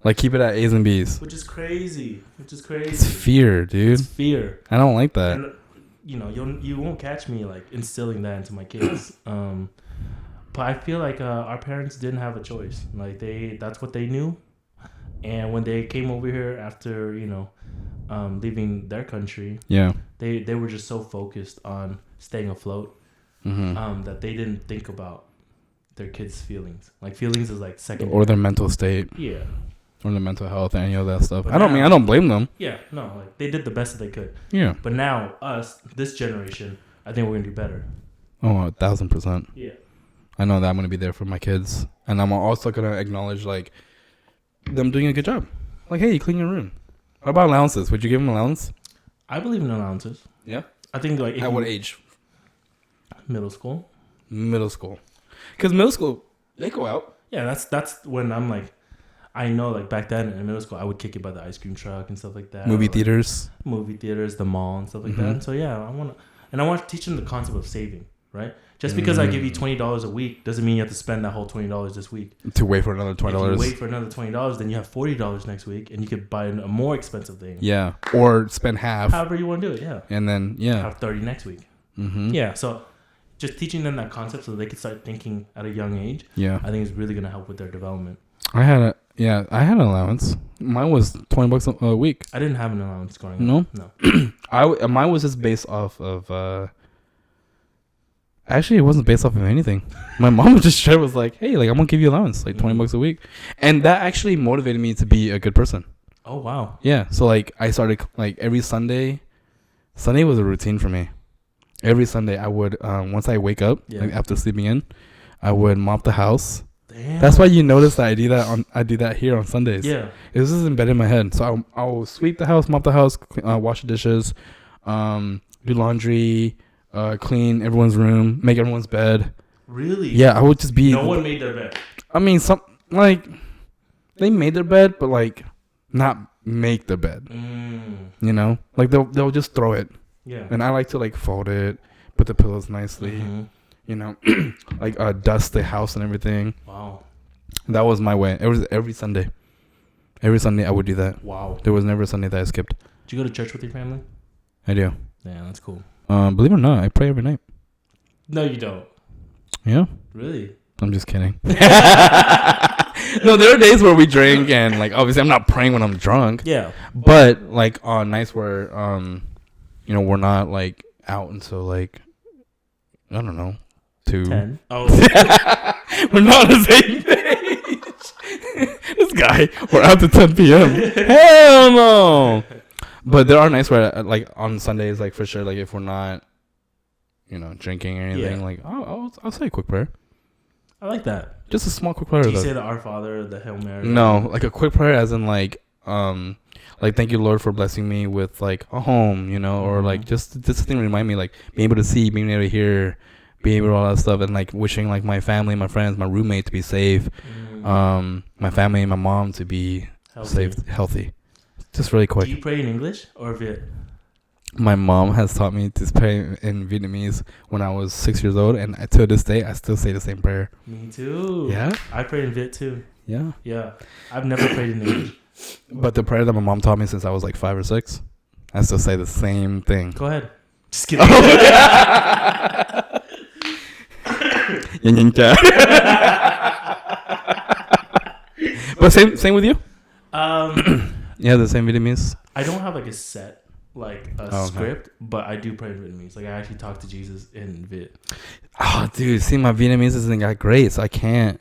Like keep it at A's and B's. Which is crazy. It's fear, dude. It's fear. I don't like that. And, you won't catch me like instilling that into my kids. But I feel like our parents didn't have a choice. Like that's what they knew. And when they came over here after, leaving their country, they were just so focused on staying afloat that they didn't think about their kids' feelings. Like feelings is like secondary. Or their mental state. Yeah. Or their mental health and any of that stuff. I don't blame them. Yeah, no, like they did the best that they could. Yeah. But now this generation, I think we're gonna do better. Oh, 1,000%. Yeah. I know that I'm gonna be there for my kids, and I'm also gonna acknowledge like them doing a good job. Like, hey, you clean your room. What about allowances? Would you give them allowance? I believe in allowances. Yeah. I think like At what age? Middle school. Middle school. Because middle school, they go out. Yeah, that's when I'm like, I know like back then in middle school, I would kick it by the ice cream truck and stuff like that. Movie theaters. The mall and stuff like that. And so yeah, I want to teach them the concept of saving, right? Just because I give you $20 a week doesn't mean you have to spend that whole $20 this week. To wait for another $20. If you wait for another $20, then you have $40 next week, and you could buy a more expensive thing. Yeah, or spend half. However you want to do it, yeah. And then have 30 next week. Mm-hmm. Yeah, so just teaching them that concept so they can start thinking at a young age. Yeah, I think is really gonna help with their development. I had an allowance. Mine was $20 a week. I didn't have an allowance growing up. No. Mine was just based off of. Actually, it wasn't based off of anything. My mom was like, "Hey, like I'm gonna give you allowance, like $20 a week," and that actually motivated me to be a good person. Oh wow! Yeah, so like I started like every Sunday. Sunday was a routine for me. Every Sunday, I would once I wake up, like after sleeping in, I would mop the house. Damn. That's why you notice that I do that here on Sundays. Yeah, it was just embedded in my head. So I'll sweep the house, mop the house, wash the dishes, do laundry. Clean everyone's room, make everyone's bed. Really? Yeah, I would just be. No one made their bed. I mean, they made their bed, but like not make the bed. You know, like they'll just throw it. Yeah. And I like to like fold it, put the pillows nicely. Mm-hmm. You know, like dust the house and everything. Wow. That was my way. It was every Sunday. Every Sunday I would do that. Wow. There was never a Sunday that I skipped. Did you go to church with your family? I do. Yeah, that's cool. Believe it or not, I pray every night. No, you don't. Yeah. Really? I'm just kidding. No, there are days where we drink and like obviously I'm not praying when I'm drunk. Yeah. But like on nights where we're not like out until like I don't know 2. 10. Oh. We're not on the same page. This guy, we're out to 10 p.m. Hell no. But there are nights where, like, on Sundays, like, for sure, like, if we're not, drinking or anything, like, I'll say a quick prayer. I like that. Just a small quick prayer. Do you say the Our Father, the Hail Mary? No, like, a quick prayer as in, like, thank you, Lord, for blessing me with, like, a home, or, like, just something to remind me, like, being able to see, being able to hear, being able to all that stuff, and, like, wishing, like, my family, my friends, my roommate to be safe, my family and my mom to be healthy. Just really quick. Do you pray in English or Viet? My mom has taught me to pray in Vietnamese when I was 6 years old, and to this day, I still say the same prayer. Me too. Yeah? I pray in Viet too. Yeah? Yeah. I've never prayed in English. But the prayer that my mom taught me since I was like 5 or 6, I still say the same thing. Go ahead. Just kidding. But same with you? Yeah, the same Vietnamese. I don't have like a set script, but I do pray in Vietnamese. Like I actually talk to Jesus in Viet. Oh, dude, see, my Vietnamese isn't that great, so I can't.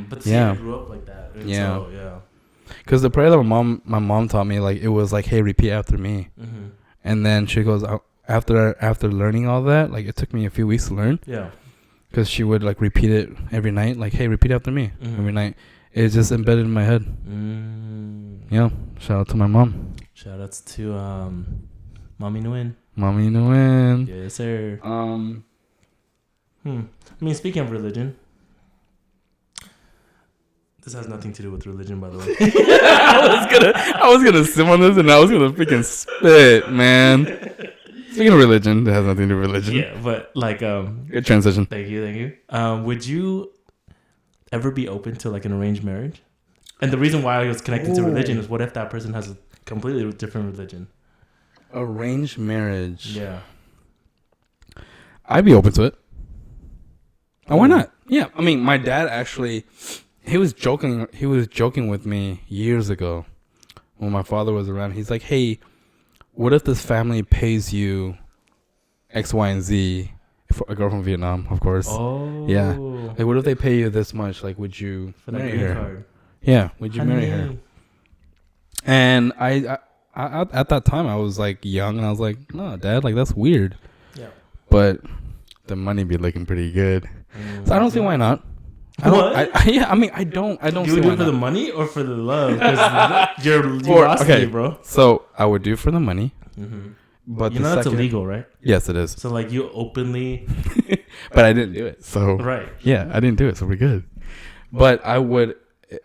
But see, I grew up like that. Yeah. So, yeah. Because the prayer that my mom taught me, like it was like, hey, repeat after me. Mm-hmm. And then she goes, after learning all that, like it took me a few weeks to learn. Yeah. Because she would like repeat it every night, like, hey, repeat after me every night. It's just embedded in my head. Yeah. Shout out to my mom. Shout outs to Mommy Nguyen. Mommy Nguyen. Yes, sir. I mean, speaking of religion, this has nothing to do with religion, by the way. I was gonna sim on this and I was gonna freaking spit, man. Speaking of religion, that has nothing to do with religion. Yeah, but like good transition. Thank you. Would you ever be open to like an arranged marriage? And the reason why I was connected to religion is what if that person has a completely different religion? Arranged marriage. Yeah. I'd be open to it. Oh, why not? Yeah. I mean, my dad actually, he was joking with me years ago when my father was around. He's like, hey, what if this family pays you X, Y, and Z? For a girl from Vietnam, of course. Oh. Yeah. Like, what if they pay you this much? Like, would you marry her? Card. Yeah. Would you marry her? And I at that time, I was like young, and I was like, no, Dad, like that's weird. Yeah. But the money be looking pretty good. So I don't see why not. What? I don't You see would do why it for not. the money or for the love? Because you lost me, bro. So I would do it for the money. Mm-hmm. But You know that's illegal, right? Yes, it is. So like you openly, But I didn't do it. So right? yeah, I didn't do it. So we're good. But I would,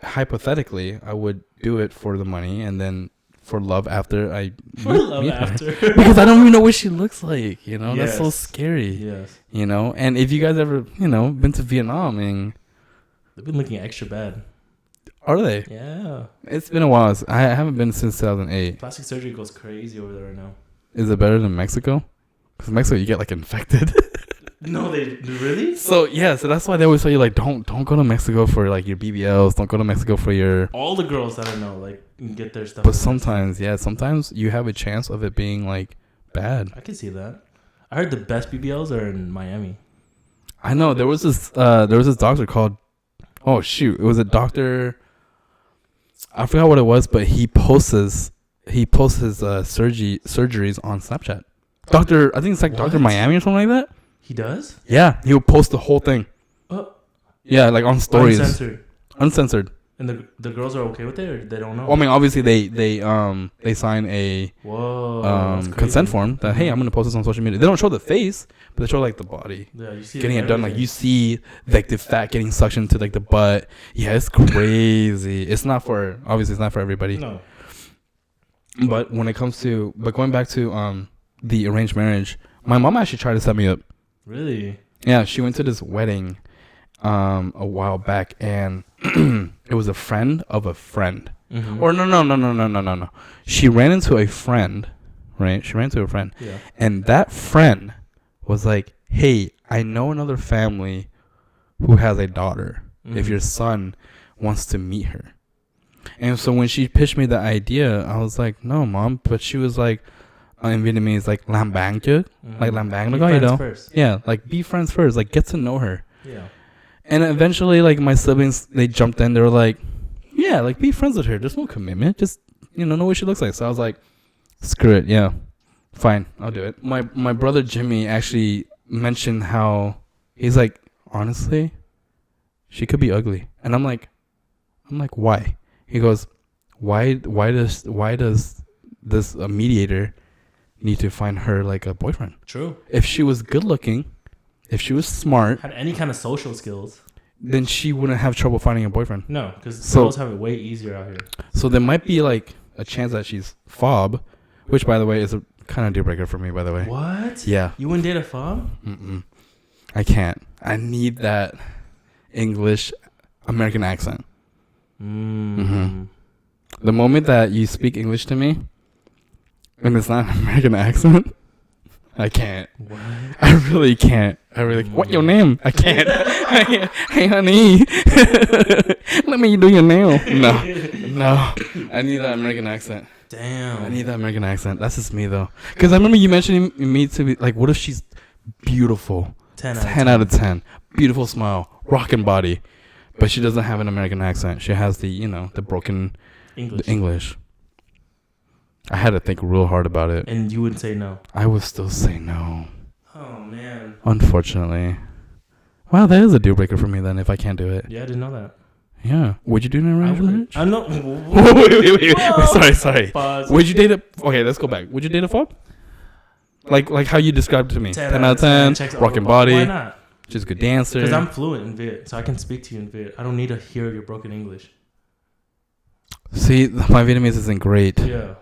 hypothetically, I would do it for the money and then for love after I meet her. Because I don't even know what she looks like. You know, that's so scary. Yes. You know, and if you guys ever, been to Vietnam, and they've been looking extra bad. Are they? Yeah. It's been a while. I haven't been since 2008. Plastic surgery goes crazy over there right now. Is it better than Mexico? Because Mexico, you get like infected. No, they really. So yeah, so that's why they always tell you like don't go to Mexico for like your BBLs. Don't go to Mexico for your. All the girls that I know like get their stuff. But sometimes you have a chance of it being like bad. I can see that. I heard the best BBLs are in Miami. I know there was this doctor called, oh shoot, it was a doctor. I forgot what it was, but he posts his surgeries on Snapchat. Doctor, I think it's like Dr. Miami or something like that. He does? Yeah, he will post the whole thing. Yeah, like on stories. Uncensored. And the girls are okay with it, or they don't know? Well, I mean, obviously they sign a consent form that hey, I'm gonna post this on social media. They don't show the face, but they show like the body. Yeah, you see getting it done. Like you see like the fat getting suctioned to like the butt. Yeah, it's crazy. It's not for everybody. No. But when it comes to going back to the arranged marriage, my mom actually tried to set me up. Really? Yeah, she went to this wedding a while back, and it was a friend of a friend. Mm-hmm. Or no. She ran into a friend, right? Yeah. And that friend was like, hey, I know another family who has a daughter. Mm-hmm. If your son wants to meet her. And so when she pitched me the idea, I was like, no, mom. But she was like, in Vietnamese, like làm bạn trước, like làm bạn, like, you know, first. Yeah, like be friends first, like get to know her. Yeah. And eventually, like my siblings, they jumped in. They were like, yeah, like be friends with her. There's no commitment. Just know what she looks like. So I was like, screw it. Yeah, fine, I'll do it. My brother Jimmy actually mentioned how he's like, honestly, she could be ugly, and I'm like, why? He goes, why does this mediator need to find her like a boyfriend? True. If she was good looking, if she was smart, had any kind of social skills, then she wouldn't have trouble finding a boyfriend. No, because girls have it way easier out here. So there might be like a chance that she's fob, which by the way is a kind of deal breaker for me. By the way. What? Yeah. You wouldn't date a fob? I can't. I need that English American accent. Mm-hmm. The moment that you speak English to me, and it's not an American accent, I can't. What? I really can't. What's your name? I can't. Hey, honey. Let me do your nail. No. I need that American accent. Damn. I need that American accent. That's just me, though. Because I remember you mentioning me to be like, what if she's beautiful? 10 out of 10. Beautiful smile. Rockin' body. But she doesn't have an American accent. She has the broken English. I had to think real hard about it. And you would say no? I would still say no. Oh, man. Unfortunately. Wow, that is a deal breaker for me then if I can't do it. Yeah, I didn't know that. Yeah. Would you do an arranged marriage? I know. Wait. Sorry. Pause. Would you date a... Okay, let's go back. Would you date a fob? Like how you described it to me. 10 out of 10. Rockin' body. Why not? She's a good dancer. Because I'm fluent in Viet, so I can speak to you in Viet. I don't need to hear your broken English. See, my Vietnamese isn't great. Yeah.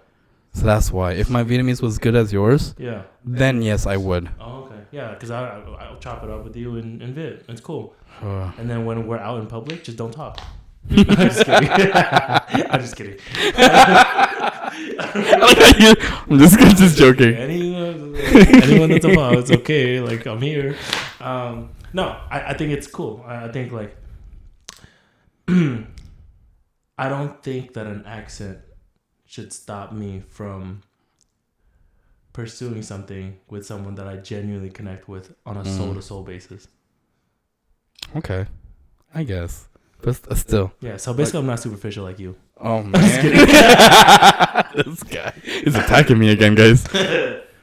So that's why. If my Vietnamese was good as yours, yeah, then yes, I would. Oh, okay. Yeah, because I'll chop it up with you in Viet. It's cool. And then when we're out in public, just don't talk. I'm just kidding. I'm just kidding. I'm just joking. Anyone that's about, it's okay. Like, I'm here. No, I think it's cool. I think, like, I don't think that an accent should stop me from pursuing something with someone that I genuinely connect with on a soul-to-soul basis. Okay. I guess. But still. Yeah, so basically I'm not superficial like you. Oh, man. This guy is attacking me again, guys.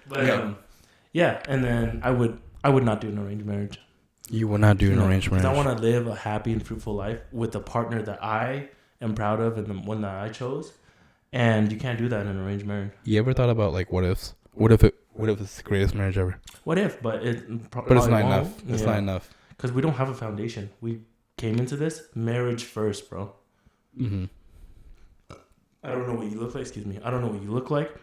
But, yeah, and then I I would not do an arranged marriage. You would not do an arranged marriage. Because I want to live a happy and fruitful life with a partner that I am proud of and the one that I chose. And you can't do that in an arranged marriage. You ever thought about like what if it's the greatest marriage ever? What if? But it's not enough. It's not enough. Because we don't have a foundation. We came into this marriage first, bro. Mm-hmm. I don't know what you look like. Excuse me. I don't know what you look like.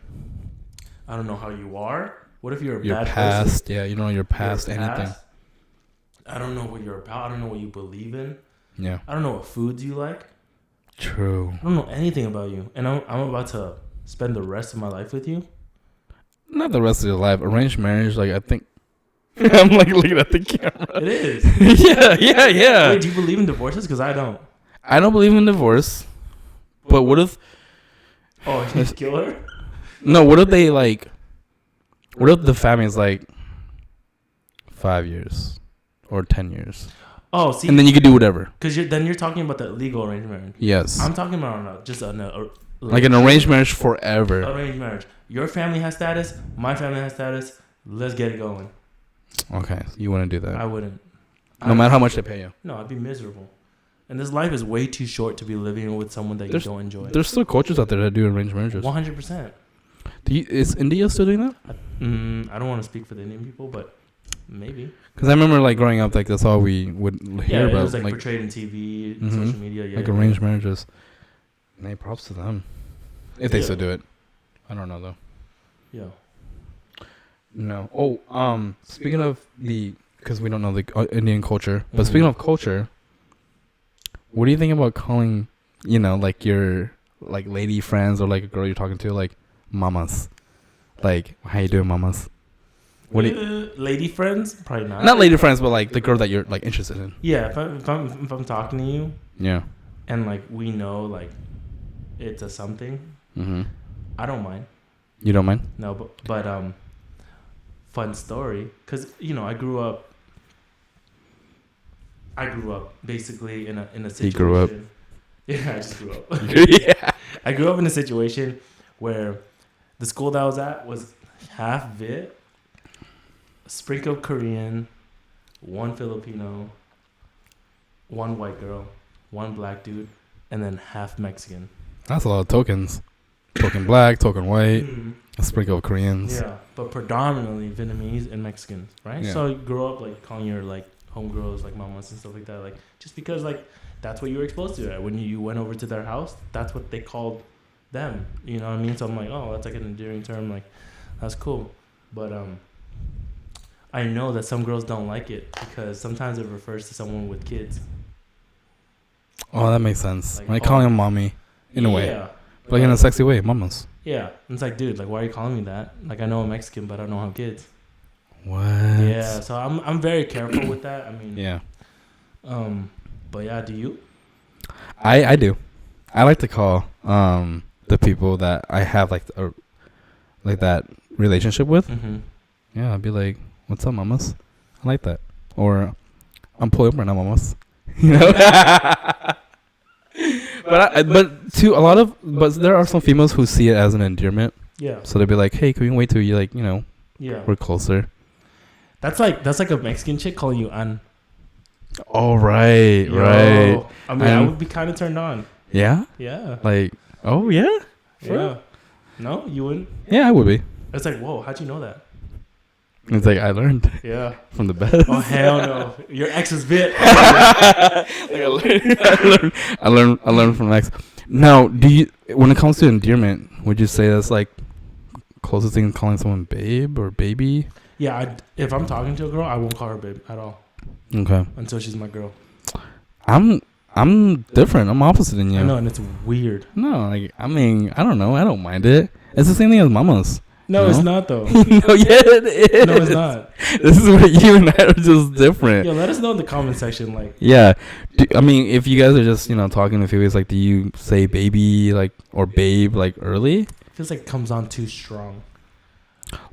I don't know how you are. What if you're a bad past? person? Yeah, you don't know your past, anything. I don't know what you're about. I don't know what you believe in. Yeah. I don't know what foods you like. True. I don't know anything about you. And I'm about to spend the rest of my life with you. Not the rest of your life. Arranged marriage, like I think. I'm like looking at the camera. It is. yeah. Wait, do you believe in divorces? Because I don't. I don't believe in divorce. But what if... Oh, you kill her? No, what if they like... What if the family's like 5 years or 10 years? Oh, see, and then you could do whatever. Because then you're talking about the legal arranged marriage. Yes. I'm talking about just like an arranged marriage forever. Arranged marriage. Your family has status. My family has status. Let's get it going. Okay, you wouldn't do that. I wouldn't. No matter how much they pay you. No, I'd be miserable. And this life is way too short to be living with someone that you don't enjoy. There's still cultures out there that do arranged marriages. 100%. Is India still doing that? I don't want to speak for the Indian people, but maybe. Because I remember like growing up, like that's all we would hear about. It was like portrayed in TV, social media. Yeah, like arranged marriages. And hey, props to them. If they still do it. I don't know though. Yeah. No. Oh, speaking of because we don't know the Indian culture, but speaking of culture, what do you think about calling, like your like lady friends or like a girl you're talking to like mamas? Like, how you doing, mamas? What lady friends? Probably not. Not lady friends, but like the girl that you're like interested in. Yeah, if I'm talking to you. Yeah. And like we know like it's a something. Mm-hmm. I don't mind. You don't mind? No, but fun story, because I grew up basically in a situation. He grew up. Yeah, I just grew up. Yeah. I grew up in a situation where the school that I was at was half Vit, a sprinkle of Korean, one Filipino, one white girl, one black dude, and then half Mexican. That's a lot of tokens. Token black, token white, a sprinkle of Koreans. Yeah, but predominantly Vietnamese and Mexicans, right? Yeah. So you grow up like calling your like homegirls like mamas and stuff like that, like just because like that's what you were exposed to. Right? When you went over to their house, that's what they called them. You know what I mean? So I'm like, oh, that's like an endearing term. Like, that's cool. But I know that some girls don't like it because sometimes it refers to someone with kids. Oh, that makes sense. Like, like calling them mommy, in a way. Yeah. But like in a sexy way, mamas. Yeah. And it's like, dude, like, why are you calling me that? Like, I know I'm Mexican, but I don't have kids. What? Yeah. So I'm very careful with that. I mean. Yeah. But yeah, do you? I do. I like to call the people that I have like that relationship with. Mm-hmm. Yeah, I'd be like, "What's up, mamas?" I like that. Or I'm pulling right now, mamas. You know. But there are some females who see it as an endearment. Yeah. So they'll be like, "Hey, can we wait till you like, yeah, we're closer." That's like a Mexican chick calling you an. Oh right. I mean, I would be kind of turned on. Yeah. Yeah. Like, oh yeah. Yeah. No, you wouldn't. Yeah, I would be. It's like, whoa, how'd you know that? It's like I learned. Yeah. From the best. Oh hell no! Your ex is bit. I learned from ex. Now, when it comes to endearment, would you say that's like closest thing to calling someone babe or baby? Yeah, if I'm talking to a girl, I won't call her babe at all. Okay. Until she's my girl. I'm different. I'm opposite than you. I know, and it's weird. No, like I mean, I don't know. I don't mind it. It's the same thing as mamas. No, it's not though. No, yeah, it is. No, it's not. This is where you and I are just different. Yo, let us know in the comment section, like. Yeah, I mean, if you guys are just talking to females, like, do you say baby like or babe like early? Feels like it comes on too strong.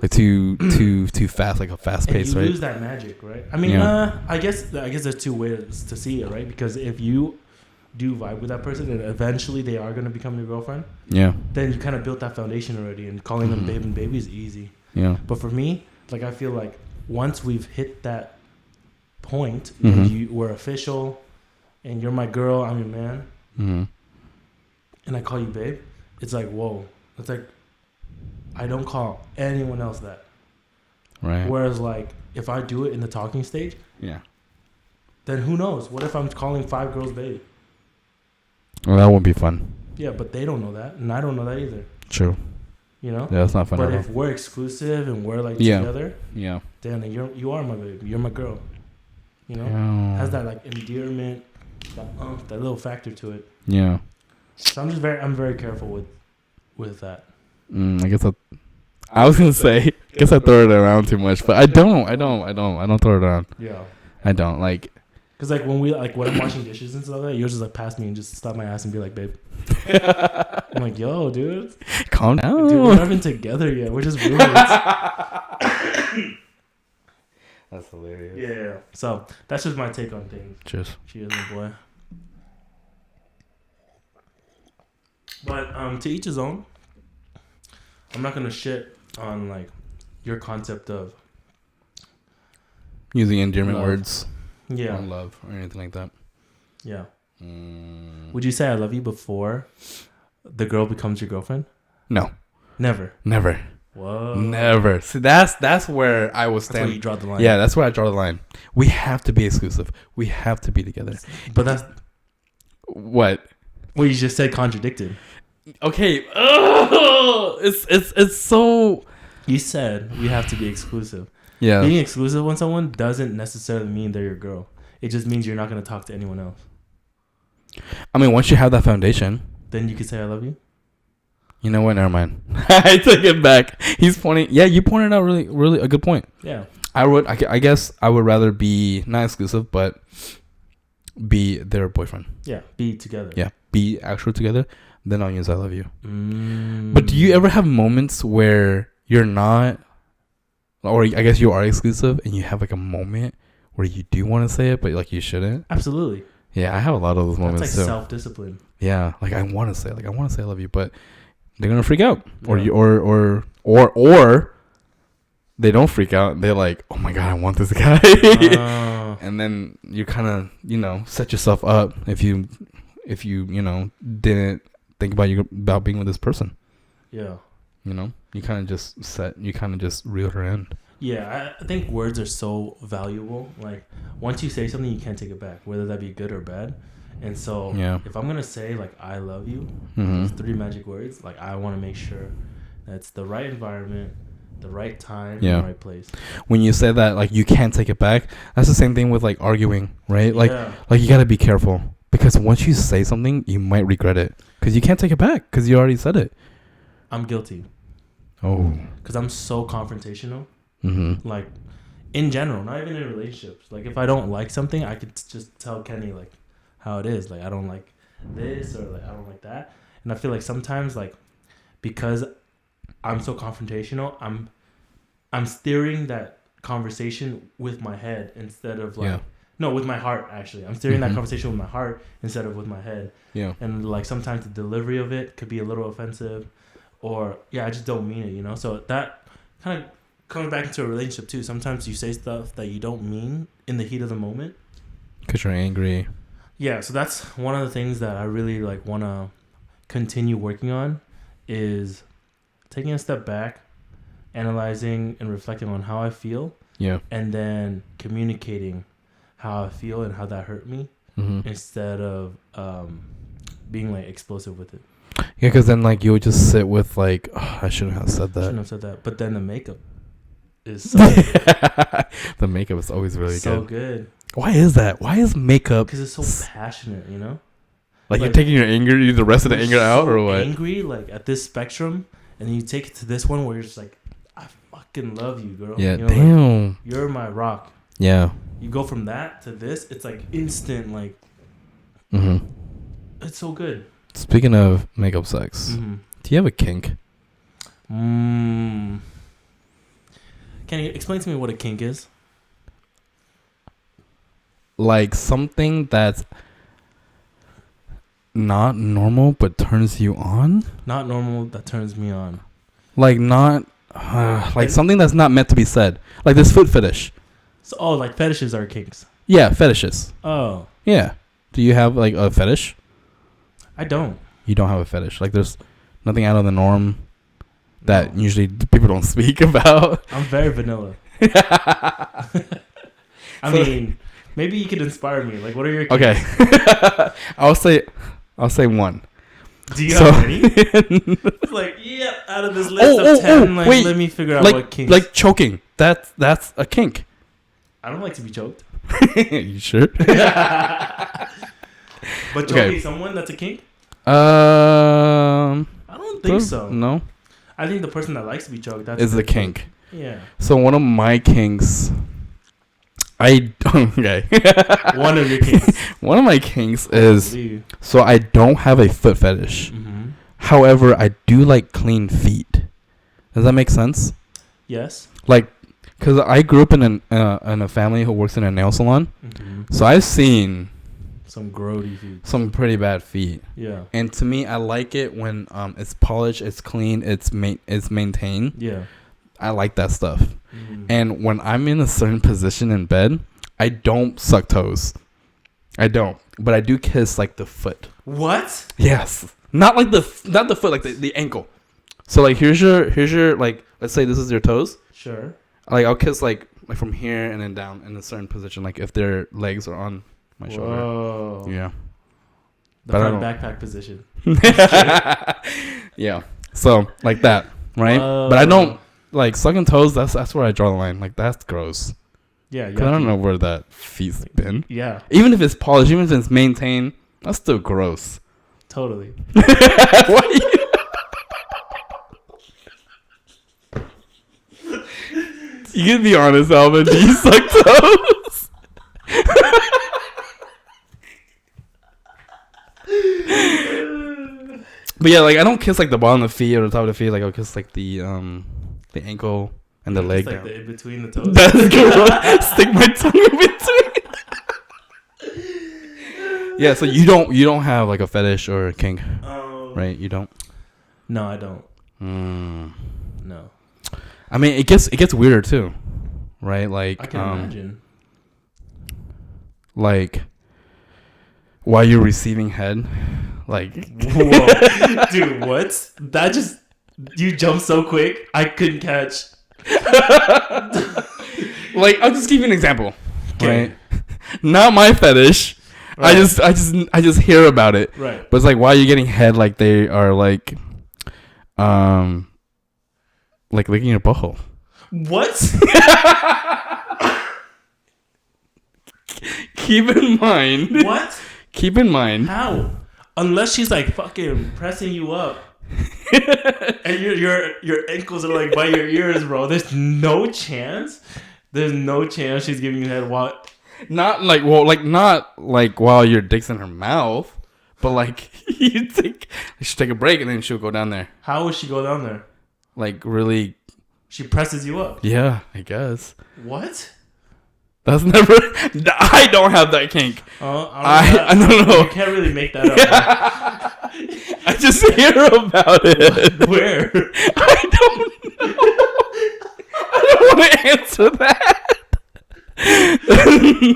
Like too fast, like a fast pace, right? You lose that magic, right? I mean, I guess there's two ways to see it, right? Because if you do vibe with that person and eventually they are going to become your girlfriend, yeah, then you kind of built that foundation already, and calling them babe and baby is easy. Yeah. But for me, like, I feel like once we've hit that point, and we're official, and you're my girl, I'm your man, and I call you babe, it's like, whoa. It's like, I don't call anyone else that. Right. Whereas, like, if I do it in the talking stage, then who knows? What if I'm calling 5 girls babe? Well, that won't be fun. Yeah, but they don't know that, and I don't know that either. True. You know? Yeah, that's not fun. But if we're exclusive and we're like together, then you are my baby. You're my girl. You know? Yeah. Has that like endearment, that little factor to it. Yeah. So I'm very careful with that. I guess I was gonna say, I guess I throw it around too much, but I don't throw it around. Yeah. I don't like. Cause like when I'm washing dishes and stuff like that, you'll just like pass me and just stop my ass and be like, babe. I'm like, yo, dude, calm down. Dude, we're not even together yet. We're just roommates. That's hilarious. Yeah. So that's just my take on things. Cheers. Cheers, my boy. But to each his own. I'm not gonna shit on like your concept of using endearment love. words. Yeah. Or love or anything like that. Yeah. Would you say I love you before the girl becomes your girlfriend? No. Never. Whoa. Never. See, that's where I was standing. That's where you draw the line. Yeah, that's where I draw the line. We have to be exclusive. We have to be together. But that's what? Well, you just said contradicted. Okay. It's so. You said we have to be exclusive. Yeah. Being exclusive with someone doesn't necessarily mean they're your girl. It just means you're not going to talk to anyone else. I mean, once you have that foundation, then you can say I love you. You know what? Never mind. I take it back. He's pointing. Yeah, you pointed out really a good point. Yeah. I guess I would rather be not exclusive, but be their boyfriend. Yeah. Be together. Yeah. Be actually together. Then I'll use I love you. But do you ever have moments where you're not, or I guess you are exclusive and you have like a moment where you do want to say it, but like you shouldn't? Absolutely. Yeah, I have a lot of those moments. That's like self-discipline. Yeah, like I want to say I love you, but they're gonna freak out, or they don't freak out. They're like, oh my god, I want this guy, and then you kind of set yourself up if you didn't think about being with this person. Yeah. You kind of just reel her in. Yeah, I think words are so valuable. Like, once you say something, you can't take it back, whether that be good or bad. And so, if I'm going to say, like, I love you, those 3 magic words, like, I want to make sure that it's the right environment, the right time, the right place. When you say that, like, you can't take it back, that's the same thing with, like, arguing, right? Like, you got to be careful. Because once you say something, you might regret it. Because you can't take it back, because you already said it. I'm guilty. Oh. Because I'm so confrontational. Like, in general, not even in relationships. Like, if I don't like something, I could just tell Kenny, like, how it is. Like, I don't like this, or like I don't like that. And I feel like sometimes, like, because I'm so confrontational, I'm steering that conversation with my head instead of like with my heart. Actually, I'm steering that conversation with my heart instead of with my head. Yeah. And like sometimes the delivery of it could be a little offensive, or I just don't mean it. So that kind of comes back into a relationship too. Sometimes you say stuff that you don't mean in the heat of the moment because you're angry. Yeah, so that's one of the things that I really like want to continue working on, is taking a step back, analyzing and reflecting on how I feel, and then communicating how I feel and how that hurt me, instead of being like explosive with it. Yeah, because then like you would just sit with like, oh, I shouldn't have said that. But then the makeup is so good. The makeup is always really so good. Why is that? Why is makeup? Because it's so passionate, Like you're taking your anger, the rest of the anger out, or what? Angry, like at this spectrum, and then you take it to this one where you're just like, I fucking love you, girl. Yeah, damn. Like, you're my rock. Yeah. You go from that to this, it's like instant, like. It's so good. Speaking of makeup sex, do you have a kink? Can you explain to me what a kink is? Like something that's not normal but turns you on? Not normal that turns me on. Like not Like something that's not meant to be said. Like this foot fetish. So, like fetishes are kinks. Yeah, fetishes. Oh. Yeah. Do you have like a fetish? I don't. You don't have a fetish. Like there's nothing out of the norm that usually people don't speak about. I'm very vanilla. I mean, maybe you could inspire me. Like, what are your kinks? Okay. I'll say one. Do you have any? Like, yeah, out of this list of 10, like, wait, let me figure out what kinks. Like choking. That's a kink. I don't like to be choked. You sure? But choking someone, that's a kink? I don't think so. No. I think the person that likes to be choked, that's is a kink. Yeah. So one of my kinks, okay. One of your kinks. One of my kinks is, so I don't have a foot fetish. Mm-hmm. However, I do like clean feet. Does that make sense? Yes. Like, because I grew up in a family who works in a nail salon. Mm-hmm. So I've seen some grody feet. Some pretty bad feet. Yeah. And to me, I like it when it's polished, it's clean, it's maintained. Yeah. I like that stuff. Mm. And when I'm in a certain position in bed, I don't suck toes. I don't. But I do kiss like the foot. What? Yes. Not the foot, like the ankle. So like here's your like, let's say this is your toes. Sure. Like I'll kiss like from here and then down in a certain position, like if their legs are on my shoulder. Whoa. Yeah. The front backpack position. Yeah. So like that, right? Whoa. But I don't like sucking toes. That's where I draw the line. Like that's gross. Yeah. Because I don't know where that feet's been. Yeah. Even if it's polished, even if it's maintained, that's still gross. Totally. Why? You can be honest, Alvin. Do you suck toes? But yeah, like I don't kiss like the bottom of the feet or the top of the feet. Like I'll kiss like the ankle and the leg. Like the in between the toes. That's good. Stick my tongue in between. Yeah, so you don't have like a fetish or a kink, right? You don't. No, I don't. No. I mean, it gets weirder too, right? Like I can imagine. Like while you're receiving head, like whoa, dude, what? That just you jumped so quick, I couldn't catch. Like I'll just give you an example, right? Not my fetish. Right. I just hear about it, right? But it's like while you're getting head, like they are like licking your butthole. What? Keep in mind. What? Keep in mind. How? Unless she's like fucking pressing you up, and your ankles are like by your ears, bro. There's no chance. There's no chance she's giving you head. What? Not like while your dick's in her mouth, but like you should take a break and then she'll go down there. How would she go down there? Like really. She presses you up. Yeah, I guess. What? That's never. I don't have that kink. I don't know. You can't really make that up. I just hear about it. Where? I don't know. I don't want to answer that.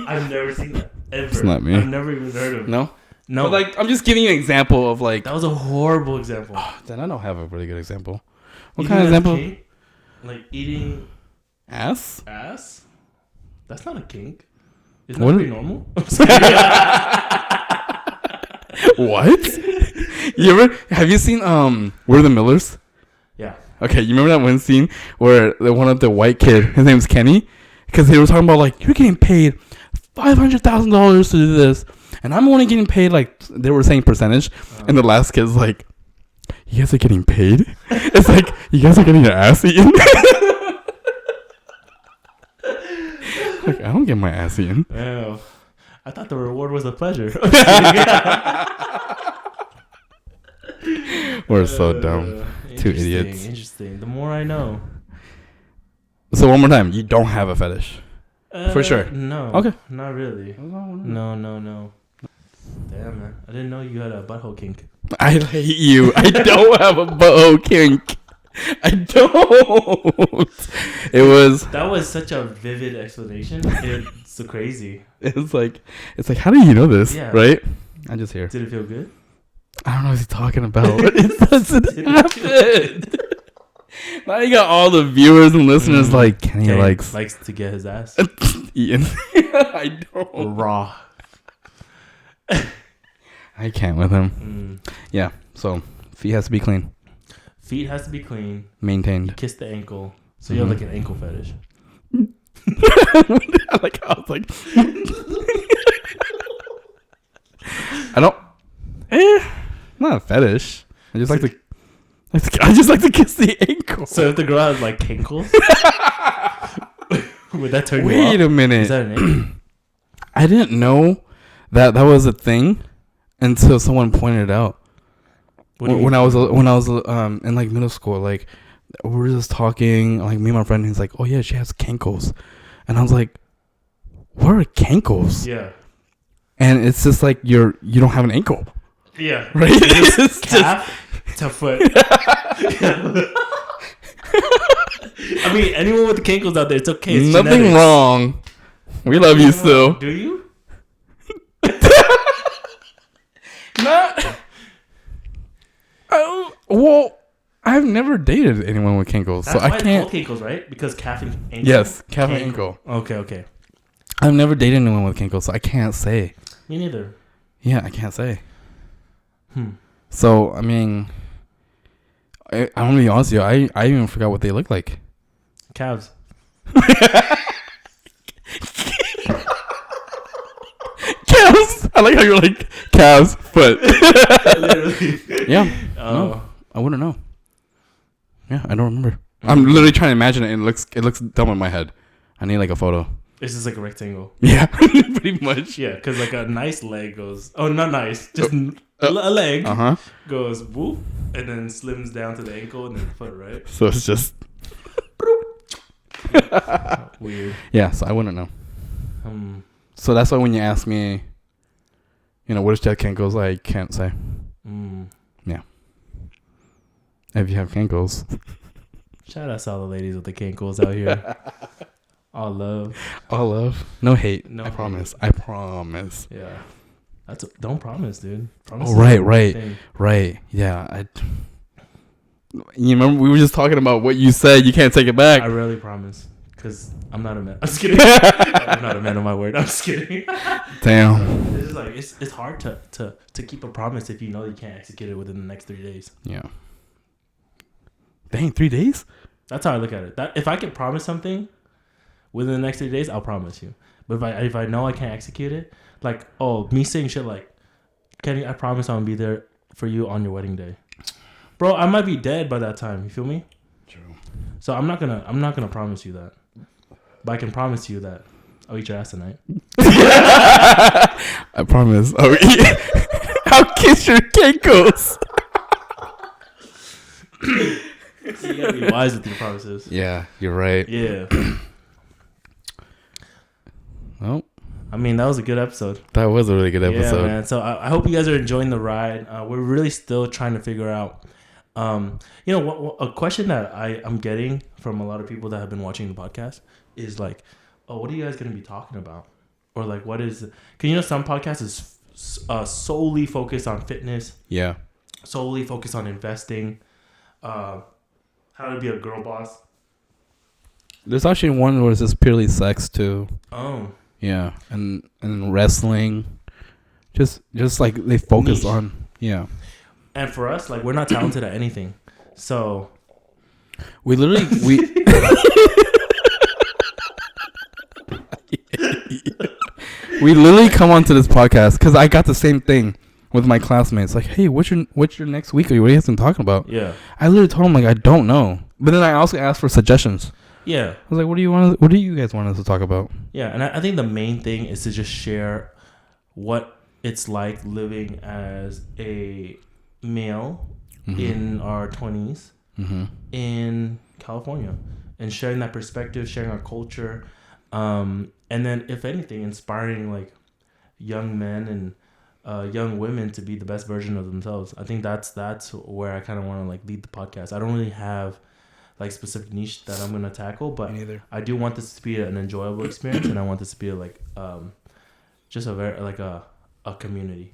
I've never seen that ever. It's not me. I've never even heard of it. No. But like, I'm just giving you an example of like. That was a horrible example. Then I don't have a really good example. What kind of example? Kink? Like eating ass? That's not a kink. Isn't that pretty normal? What? Have you sseen We're the Millers? Yeah. Okay, you remember that one scene where one of the white kid, his name's Kenny, because they were talking about like you're getting paid $500,000 to do this, and I'm only getting paid like they were saying percentage, and the last kid's like, you guys are getting paid? It's like, you guys are getting your ass eaten? Like, I don't get my ass eaten. Oh, I thought the reward was a pleasure. We're so dumb. Two idiots. Interesting. The more I know. So one more time, you don't have a fetish? For sure. No. Okay. Not really. No. Damn, man. I didn't know you had a butthole kink. I hate you. I don't have a butthole kink. I don't. That was such a vivid explanation. It's so crazy. It's like how do you know this? Yeah. Right? I just hear. Did it feel good? I don't know what he's talking about. It doesn't happen. Now you got all the viewers and listeners like Kenny likes to get his ass eaten. I don't. Raw. I can't with him. Yeah. So feet has to be clean. Feet has to be clean. Maintained. Kiss the ankle. So you have like an ankle fetish. I was like, I don't. Not a fetish. I just like to kiss the ankle. So if the girl has like kinkles, would that turn you off? Wait a minute. Is that an ankle? I didn't know that was a thing until someone pointed it out. When I was in like middle school, like we were just talking, like me and my friend, he's like, "Oh yeah, she has cankles," and I was like, "What are cankles?" Yeah. And it's just like you don't have an ankle. Yeah. Right. It's calf to foot. I mean, anyone with the cankles out there, it's okay. It's nothing genetics. wrong. We love you still. Do you? Not. Well, I've never dated anyone with cankles, That's so I why can't. It's called cankles, right? Because calf and ankle. Yes, calf and ankle. Okay. I've never dated anyone with cankles, so I can't say. Me neither. Yeah, I can't say. So I mean, I'm gonna be honest with you. I even forgot what they look like. Calves. Calves. I like how you're like calves, foot. Literally. Yeah. No, I wouldn't know. Yeah, I don't remember. I'm literally trying to imagine it, and it looks dumb in my head. I need like a photo. It's just like a rectangle. Yeah, pretty much. Yeah, because like a nice leg goes. Oh, not nice. Just a leg goes whoop, and then slims down to the ankle and then foot, right? So it's just weird. Yeah, so I wouldn't know. So that's why when you ask me, what does Jack cankles, I can't say. Yeah. If you have cankles. Shout out to all the ladies with the cankles out here. All love. No hate. No I hate. promise. I promise. Yeah. Don't promise, dude. Promise Right. Yeah. You remember we were just talking about what you said. You can't take it back. I rarely promise because I'm not a man. I'm just kidding. I'm not a man of my word. I'm just kidding. Damn. It's like it's hard to keep a promise if you know you can't execute it within the next 3 days. Yeah. Dang, 3 days? That's how I look at it. That if I can promise something within the next 3 days, I'll promise you. But if I know I can't execute it, like me saying shit like, Kenny, I promise I'm gonna be there for you on your wedding day. Bro, I might be dead by that time. You feel me? True. So I'm not gonna promise you that. But I can promise you that I'll eat your ass tonight. I promise. I'll kiss your cankles. So you gotta be wise with your promises. Yeah, you're right. Yeah. Well, I mean, that was a good episode. That was a really good episode. Yeah, man. So I hope you guys are enjoying the ride. We're really still trying to figure out, a question that I'm getting from a lot of people that have been watching the podcast is like, oh, what are you guys going to be talking about? Or like, what is, because some podcasts is solely focused on fitness. Yeah. Solely focused on investing. How to be a girl boss. There's actually one where it's just purely sex too. Oh. Yeah, and wrestling, just like they focus Niche. on And for us, like we're not talented at anything, so we literally we literally come onto this podcast because I got the same thing with my classmates. Like, hey, what's your next week? What are you guys been talking about? Yeah, I literally told them like I don't know, but then I also asked for suggestions. Yeah. I was like, what do you guys want us to talk about? Yeah, and I think the main thing is to just share what it's like living as a male in our 20s in California and sharing that perspective, sharing our culture, and then if anything, inspiring like young men and young women to be the best version of themselves. I think that's where I kind of want to like lead the podcast. I don't really have like specific niche that I'm gonna tackle, but I do want this to be an enjoyable experience, and I want this to be like just a very like a community.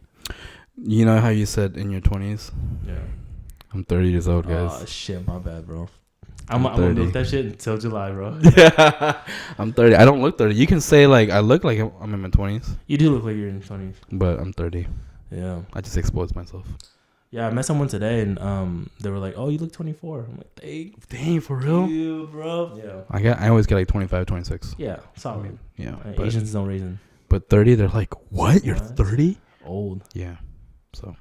You know how you said in your 20s? Yeah. I'm 30 years old, guys. Oh shit, my bad, bro. I'm gonna milk that shit until July, bro. Yeah, I'm 30. I don't look 30. You can say like I look like I'm in my 20s. You do look like you're in your 20s, but I'm 30. Yeah, I just exposed myself. Yeah, I met someone today, and they were like, "Oh, you look 24." I'm like, "Dang, for real, you, bro." Yeah, I always get like 25, 26. Yeah, solid. Yeah, Asians don't reason. But 30, they're like, "What? You're 30? Old." Yeah. So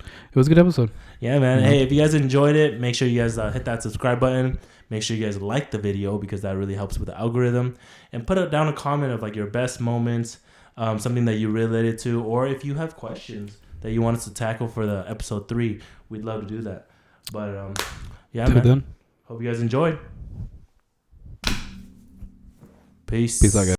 it was a good episode. Yeah, man. Mm-hmm. Hey, if you guys enjoyed it, make sure you guys hit that subscribe button. Make sure you guys like the video because that really helps with the algorithm. And put down a comment of like your best moments, something that you related to, or if you have questions that you want us to tackle for the episode 3, we'd love to do that. But yeah, man. Done. Hope you guys enjoyed. Peace. Peace out, guys.